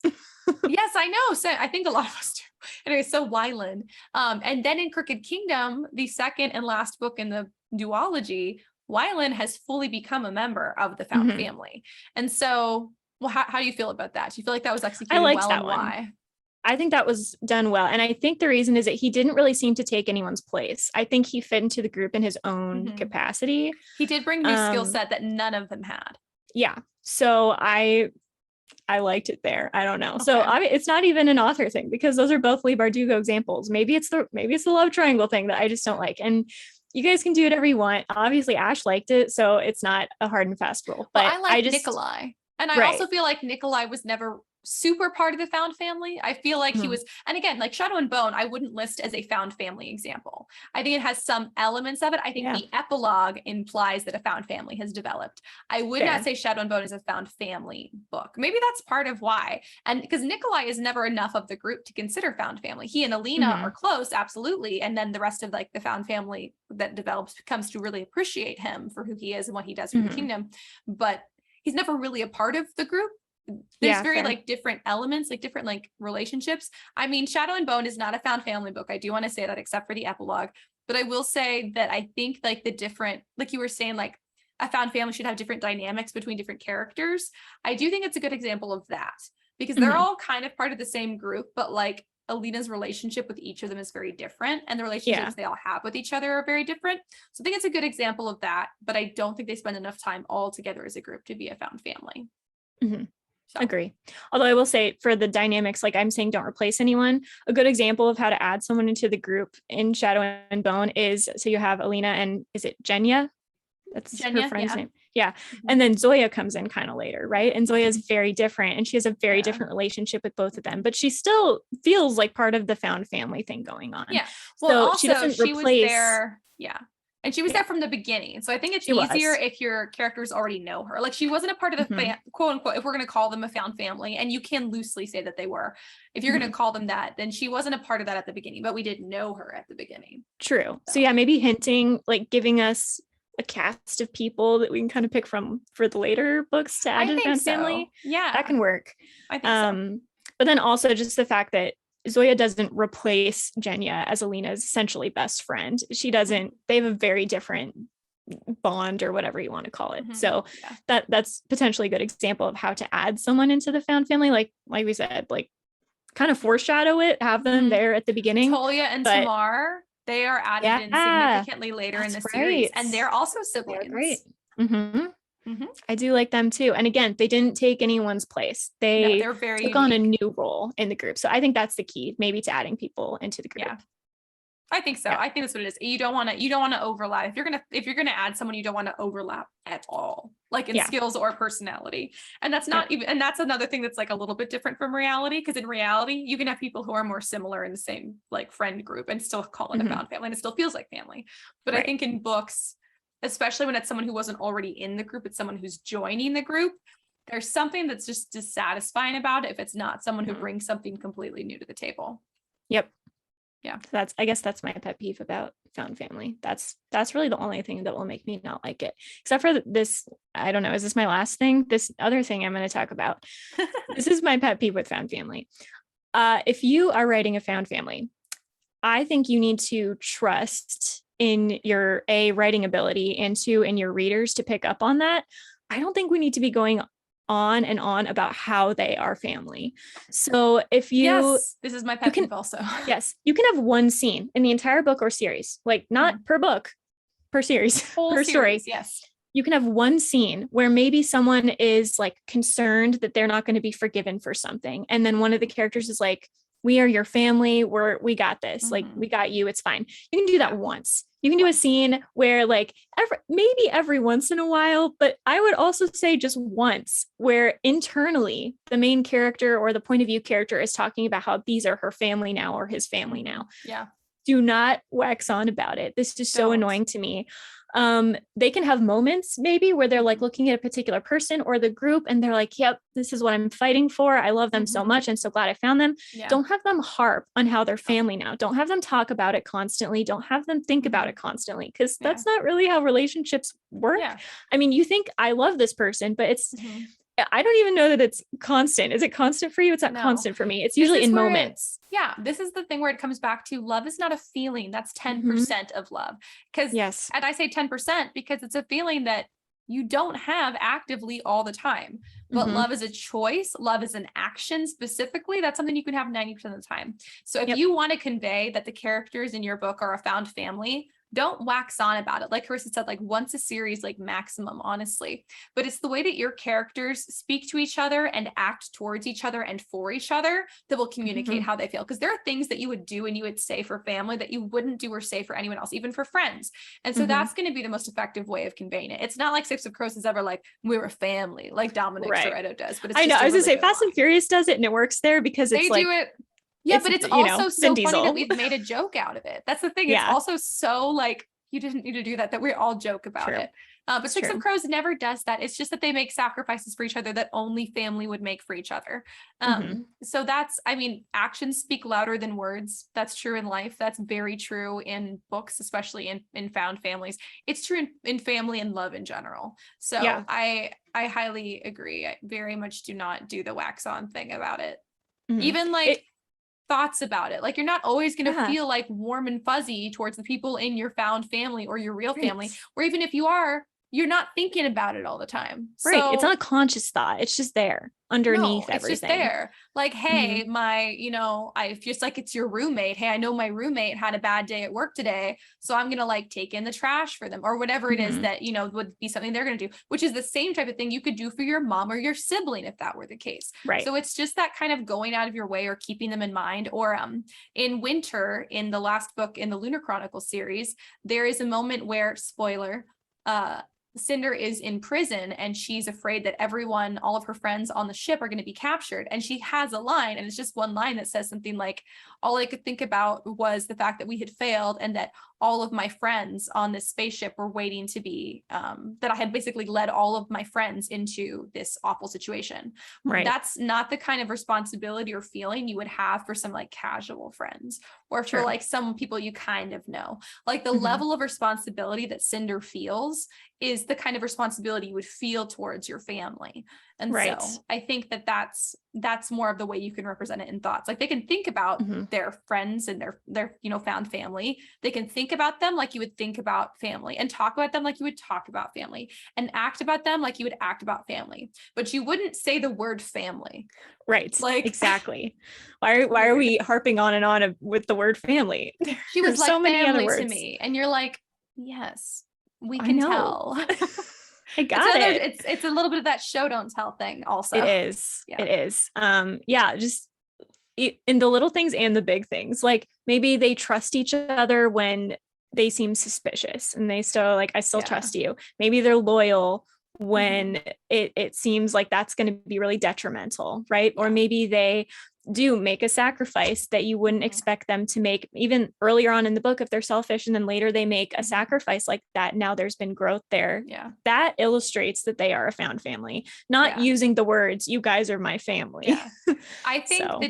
Yes, I know. So I think a lot of us do. Anyway, so Wylan. And then in Crooked Kingdom, the second and last book in the duology, Wylan has fully become a member of the found family. And so, well, how do you feel about that? Do you feel like that was executed well, and why? I think that was done well. And I think the reason is that he didn't really seem to take anyone's place. I think he fit into the group in his own capacity. He did bring new skill set that none of them had. Yeah. So I liked it there. I don't know. Okay. So it's not even an author thing because those are both Leigh Bardugo examples. Maybe it's the love triangle thing that I just don't like. And you guys can do whatever you want. Obviously Ash liked it, so it's not a hard and fast rule. But I like Nikolai. And I also feel like Nikolai was never super part of the found family. I feel like he was, and again, like Shadow and Bone, I wouldn't list as a found family example. I think it has some elements of it. I think the epilogue implies that a found family has developed. I would not say Shadow and Bone is a found family book. Maybe that's part of why. And because Nikolai is never enough of the group to consider found family. He and Alina are close, absolutely. And then the rest of like the found family that develops comes to really appreciate him for who he is and what he does for the kingdom. But he's never really a part of the group. There's very like different elements, like different like relationships. I mean, Shadow and Bone is not a found family book. I do want to say that, except for the epilogue. But I will say that I think like the different, like you were saying, like a found family should have different dynamics between different characters. I do think it's a good example of that, because they're all kind of part of the same group, but like Alina's relationship with each of them is very different, and the relationships they all have with each other are very different. So I think it's a good example of that, but I don't think they spend enough time all together as a group to be a found family. So. Agree. Although I will say for the dynamics, like I'm saying, don't replace anyone. A good example of how to add someone into the group in Shadow and Bone is, so you have Alina and is it Jenya? That's her friend's name. Yeah. And then Zoya comes in kind of later, right? And Zoya is very different, and she has a very different relationship with both of them, but she still feels like part of the found family thing going on. Yeah. Well, so also, she doesn't replace. Was there. Yeah. And she was there from the beginning. So I think it's easier if your characters already know her. Like she wasn't a part of the quote unquote, if we're going to call them a found family, and you can loosely say that they were, if you're going to call them that, then she wasn't a part of that at the beginning, but we did know her at the beginning. True. So yeah, maybe hinting, like giving us a cast of people that we can kind of pick from for the later books to add to the found family. Yeah. That can work. I think so. But then also just the fact that Zoya doesn't replace Jenya as Alina's essentially best friend. She doesn't, they have a very different bond or whatever you want to call it. So that's potentially a good example of how to add someone into the found family. Like we said, like kind of foreshadow it, have them there at the beginning. Tolia and Tamar, they are added in significantly later in the series, and they're also siblings. They're great. I do like them too. And again, they didn't take anyone's place. They're very took on a new role in the group. So I think that's the key, maybe, to adding people into the group. Yeah, I think so. I think that's what it is. You don't want to overlap. If you're gonna add someone, you don't want to overlap at all, like in skills or personality. And that's not even. And that's another thing that's like a little bit different from reality, because in reality, you can have people who are more similar in the same like friend group and still call it a found family, and it still feels like family. But I think in books, especially when it's someone who wasn't already in the group, it's someone who's joining the group. There's something that's just dissatisfying about it if it's not someone who brings something completely new to the table. Yep. Yeah. So I guess that's my pet peeve about found family. That's really the only thing that will make me not like it. Except for this, I don't know, is this my last thing? This other thing I'm going to talk about. This is my pet peeve with found family. If you are writing a found family, I think you need to trust in your writing ability, and two, in your readers to pick up on that. I don't think we need to be going on and on about how they are family. So if you, this is my pet peeve also. Yes, you can have one scene in the entire book or series, like not per book, per series, per story. Yes. You can have one scene where maybe someone is like concerned that they're not going to be forgiven for something. And then one of the characters is like, we are your family. We got this. Like, we got you. It's fine. You can do that once. You can do a scene where like maybe every once in a while, but I would also say just once, where internally the main character or the point of view character is talking about how these are her family now or his family now. Yeah. Do not wax on about it. This is so annoying to me. They can have moments maybe where they're like looking at a particular person or the group and they're like, yep, this is what I'm fighting for. I love them so much. I'm so glad I found them. Yeah. Don't have them harp on how they're family now. Don't have them talk about it constantly. Don't have them think about it constantly, because that's not really how relationships work. Yeah. I mean, you think I love this person, but it's, I don't even know that it's constant. Is it constant for you? It's not constant for me. It's usually in moments. This is the thing where it comes back to love is not a feeling. That's 10% of love. And I say 10% because it's a feeling that you don't have actively all the time, but love is a choice. Love is an action specifically. That's something you can have 90% of the time. So if you want to convey that the characters in your book are a found family, don't wax on about it. Like Karissa said, like once a series, like maximum, honestly, but it's the way that your characters speak to each other and act towards each other and for each other that will communicate how they feel. Because there are things that you would do and you would say for family that you wouldn't do or say for anyone else, even for friends. And so that's going to be the most effective way of conveying it. It's not like Six of Crows is ever like, we're a family, like Dominic Toretto does, but it's I know, just I was a gonna say really good Fast and line. Furious does it and it works there because it's They like, do it. Yeah, but it's also so funny that we've made a joke out of it. That's the thing. It's also so like, you didn't need to do that, that we all joke about it. But Six of Crows never does that. It's just that they make sacrifices for each other that only family would make for each other. So that's, I mean, actions speak louder than words. That's true in life. That's very true in books, especially in found families. It's true in family and love in general. So I highly agree. I very much do not do the wax on thing about it. Even like thoughts about it. Like you're not always going to feel like warm and fuzzy towards the people in your found family or your real family, or even if you are, you're not thinking about it all the time. So, it's not a conscious thought. It's just there underneath everything. It's just there. Like, hey, I just like, it's your roommate. Hey, I know my roommate had a bad day at work today. So I'm going to like take in the trash for them or whatever it is that, would be something they're going to do, which is the same type of thing you could do for your mom or your sibling if that were the case. So it's just that kind of going out of your way or keeping them in mind. Or in Winter, in the last book in the Lunar Chronicles series, there is a moment where, spoiler, Cinder is in prison and she's afraid that everyone, all of her friends on the ship are going to be captured. And she has a line, and it's just one line that says something like, all I could think about was the fact that we had failed and that all of my friends on this spaceship were waiting to be, that I had basically led all of my friends into this awful situation. That's not the kind of responsibility or feeling you would have for some like casual friends or for like some people you kind of know. Like the level of responsibility that Cinder feels is the kind of responsibility you would feel towards your family. And so I think that that's more of the way you can represent it in thoughts. Like they can think about their friends and their found family. They can think about them like you would think about family, and talk about them like you would talk about family, and act about them like you would act about family. But you wouldn't say the word family. Like exactly. Why are we harping on and on with the word family? She was like, so many other words to me, and you're like, yes, we can tell. I got it. It's a little bit of that show don't tell thing also. It is. Just in the little things and the big things. Like maybe they trust each other when they seem suspicious and they still like, I still trust you. Maybe they're loyal when it seems like that's going to be really detrimental, right? Or maybe they do make a sacrifice that you wouldn't expect them to make even earlier on in the book if they're selfish, and then later they make a sacrifice like that. Now there's been growth there. That illustrates that they are a found family, not using the words, you guys are my family. I think the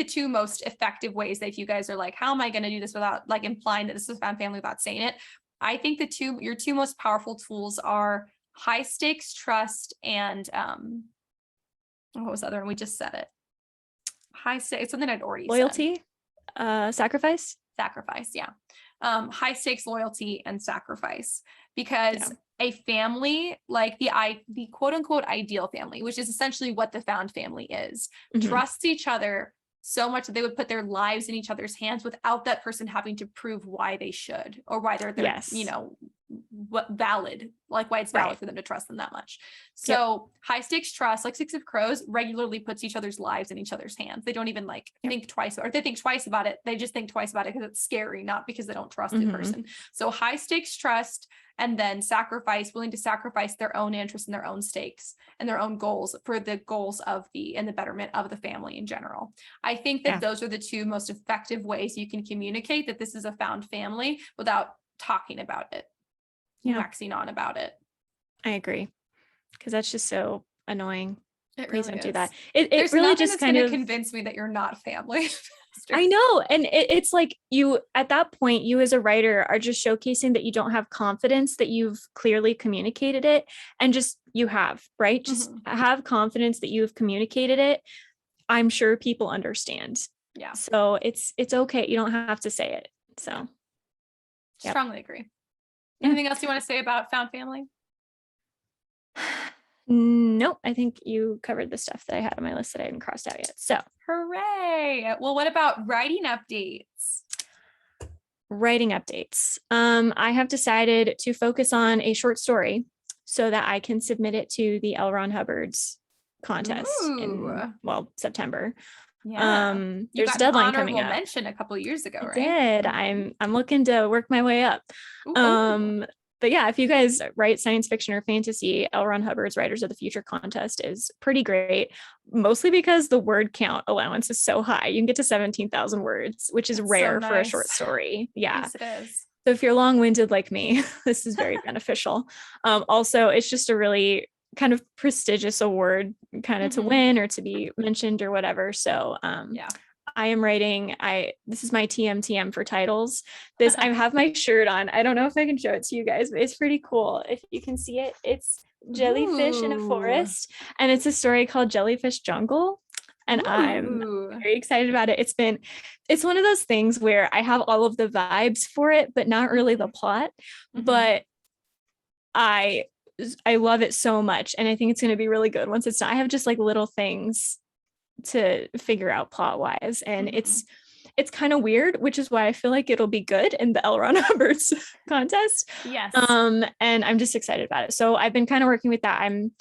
two most effective ways that if you guys are like, how am I going to do this without like implying that this is a found family without saying it? I think your two most powerful tools are high stakes trust and what was the other one? We just said it. High stakes, something I'd already loyalty, sacrifice, yeah. High stakes, loyalty, and sacrifice, because a family, like the quote unquote ideal family, which is essentially what the found family is, trusts each other so much that they would put their lives in each other's hands without that person having to prove why they should, or why they're valid, like why it's valid for them to trust them that much. So high stakes trust, like Six of Crows, regularly puts each other's lives in each other's hands. They don't even like think twice, or if they think twice about it, they just think twice about it because it's scary, not because they don't trust the person. So high stakes trust, and then willing to sacrifice their own interests and their own stakes and their own goals for the goals of the betterment of the family in general. I think that those are the two most effective ways you can communicate that this is a found family without talking about it, waxing on about it. I agree, because that's just so annoying. Please don't do that. There's really just kind of convince me that you're not family. I know. And it's like you, at that point, you as a writer are just showcasing that you don't have confidence, that you've clearly communicated it, and just, you have, right? Just have confidence that you've communicated it. I'm sure people understand. So it's okay. You don't have to say it. So strongly agree. Anything else you want to say about found family? Nope. I think you covered the stuff that I had on my list that I hadn't crossed out yet. So hooray. Well, what about writing updates? writing updates. I have decided to focus on a short story so that I can submit it to the L. Ron Hubbard's contest in September. Yeah. There's a deadline coming up. Mention a couple years ago, right? I did. I'm looking to work my way up. But yeah, if you guys write science fiction or fantasy, L. Ron Hubbard's Writers of the Future contest is pretty great, mostly because the word count allowance is so high. You can get to 17,000 words, which is rare for a short story. Yeah. Yes, it is. So if you're long-winded like me, this is very beneficial. Also, it's just a really kind of prestigious award kind of to win or to be mentioned or whatever. So I am writing, this is my TM for titles. I have my shirt on. I don't know if I can show it to you guys, but it's pretty cool. If you can see it, it's jellyfish in a forest, and it's a story called Jellyfish Jungle. And I'm very excited about it. It's one of those things where I have all of the vibes for it, but not really the plot, but I love it so much. And I think it's going to be really good once it's done. I have just like little things to figure out plot wise, and it's kind of weird, which is why I feel like it'll be good in the L. Ron Hubbard's contest. Yes. And I'm just excited about it. So I've been kind of working with that. I'm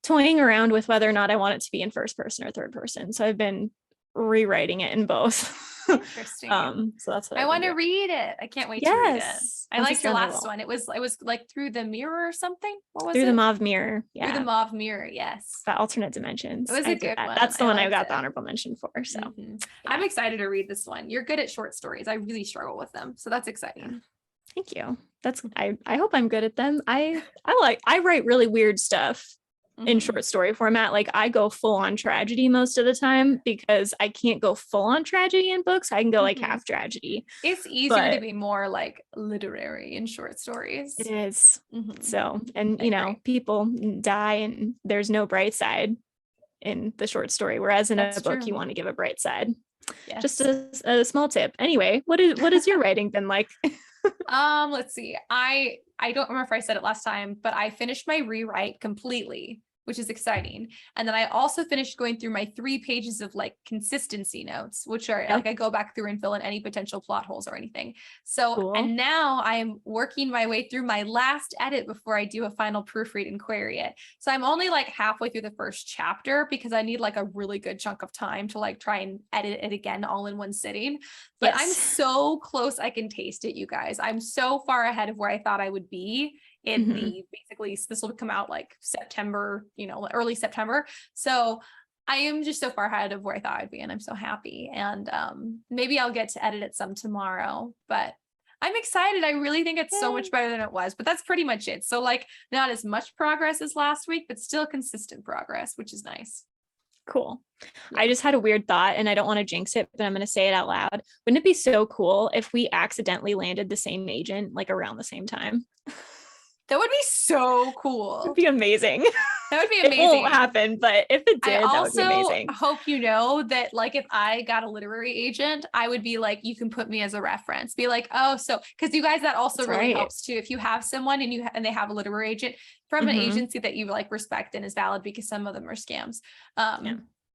toying around with whether or not I want it to be in first person or third person. So I've been rewriting it in both. Interesting. So that's what I want to read it. I can't wait to read it. I liked your last one. It was like Through the Mirror or something. What was it? Through the Mauve Mirror. Yeah. Through the Mauve Mirror. Yes. That alternate dimensions. It was a good one. That's the one I got the honorable mention for. So I'm excited to read this one. You're good at short stories. I really struggle with them. So that's exciting. Thank you. I hope I'm good at them. I write really weird stuff in short story format. Like I go full on tragedy most of the time because I can't go full on tragedy in books. I can go like half tragedy. It's easier to be more like literary in short stories. It is. So, and you know, people die and there's no bright side in the short story. Whereas in a book, you want to give a bright side. Yes. Just a small tip. Anyway, what is your writing been like? Let's see. I don't remember if I said it last time, but I finished my rewrite completely, which is exciting. And then I also finished going through my 3 pages of like consistency notes, which are like I go back through and fill in any potential plot holes or anything. So, and now I'm working my way through my last edit before I do a final proofread and query it. So I'm only like halfway through the first chapter because I need like a really good chunk of time to like try and edit it again all in one sitting. But I'm so close. I can taste it, you guys. I'm so far ahead of where I thought I would be in the basically this will come out like September, early September. So I am just so far ahead of where I thought I'd be, and I'm so happy. And maybe I'll get to edit it some tomorrow, but I'm excited. I really think it's so much better than it was, but that's pretty much it. So like not as much progress as last week, but still consistent progress, which is nice. Cool. I just had a weird thought and I don't want to jinx it, but I'm going to say it out loud. Wouldn't it be so cool if we accidentally landed the same agent like around the same time? That would be so cool. It'd be amazing. That would be amazing. It won't happen, but if it did, that would be amazing. I hope you know that like if I got a literary agent, I would be like, you can put me as a reference. Be like, oh, so because you guys, that also really helps too. If you have someone and they have a literary agent from an agency that you like respect and is valid, because some of them are scams,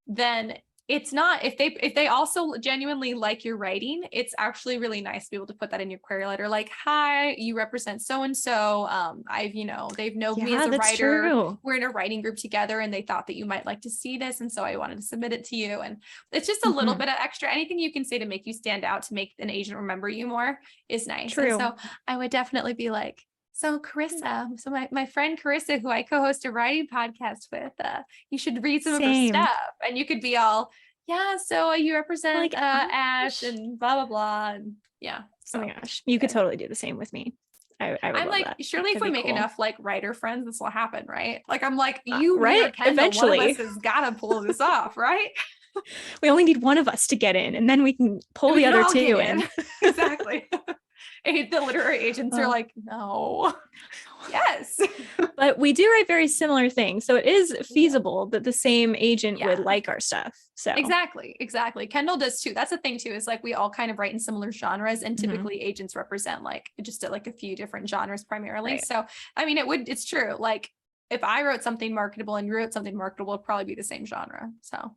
then it's not, if they also genuinely like your writing, it's actually really nice to be able to put that in your query letter. Like, hi, you represent so-and-so. They've known me as a writer. True. We're in a writing group together and they thought that you might like to see this. And so I wanted to submit it to you. And it's just a little bit of extra, anything you can say to make you stand out, to make an agent remember you more is nice. True. And so I would definitely be like, so Karissa, my friend Karissa, who I co-host a writing podcast with, you should read some of her stuff, and you could be all, so you represent like Ash and blah, blah, blah. And so. Oh my gosh, you could totally do the same with me. I'm like, that. Surely if we make enough like writer friends, this will happen, right? Like, I'm like, eventually one of us has got to pull this off, right? We only need one of us to get in, and then we can pull the other two in. Exactly. The literary agents are like, no. Yes. But we do write very similar things. So it is feasible that the same agent would like our stuff. So Exactly. Kendall does too. That's the thing too, is like we all kind of write in similar genres, and typically agents represent like just like a few different genres primarily. Right. So, I mean, it's true. Like if I wrote something marketable and you wrote something marketable, it'd probably be the same genre. So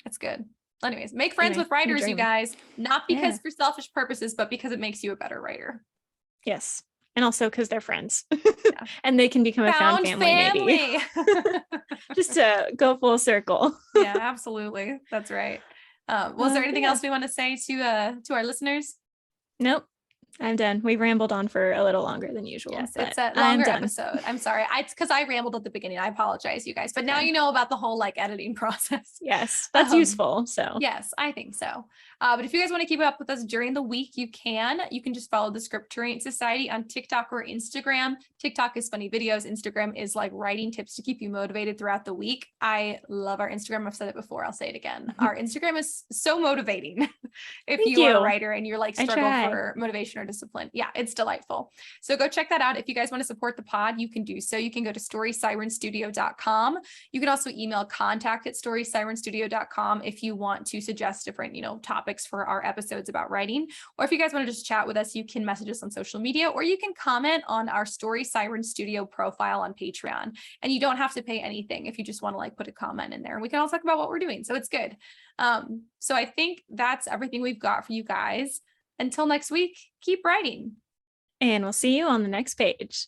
it's good. anyways, make friends with writers, you guys, not because for selfish purposes, but because it makes you a better writer. Yes. And also because they're friends and they can become a found family. Maybe just to go full circle. Yeah, absolutely. That's right. Was there anything else we want to say to our listeners? Nope. I'm done. We rambled on for a little longer than usual. Yes, it's a longer episode. I'm sorry. It's because I rambled at the beginning. I apologize, you guys. But now you know about the whole like editing process. Yes, that's useful. So yes, I think so. But if you guys want to keep up with us during the week, you can. You can just follow the Scripturient Society on TikTok or Instagram. TikTok is funny videos. Instagram is like writing tips to keep you motivated throughout the week. I love our Instagram. I've said it before. I'll say it again. Our Instagram is so motivating. If you are a writer and you're like struggle for motivation or discipline. Yeah, it's delightful. So go check that out. If you guys want to support the pod, you can do so. You can go to storysirenstudio.com. You can also email contact@storysirenstudio.com if you want to suggest different, topics for our episodes about writing. Or if you guys want to just chat with us, you can message us on social media, or you can comment on our Story Siren Studio profile on Patreon. And you don't have to pay anything if you just want to like put a comment in there. And we can all talk about what we're doing. So it's good. So I think that's everything we've got for you guys. Until next week, keep writing. And we'll see you on the next page.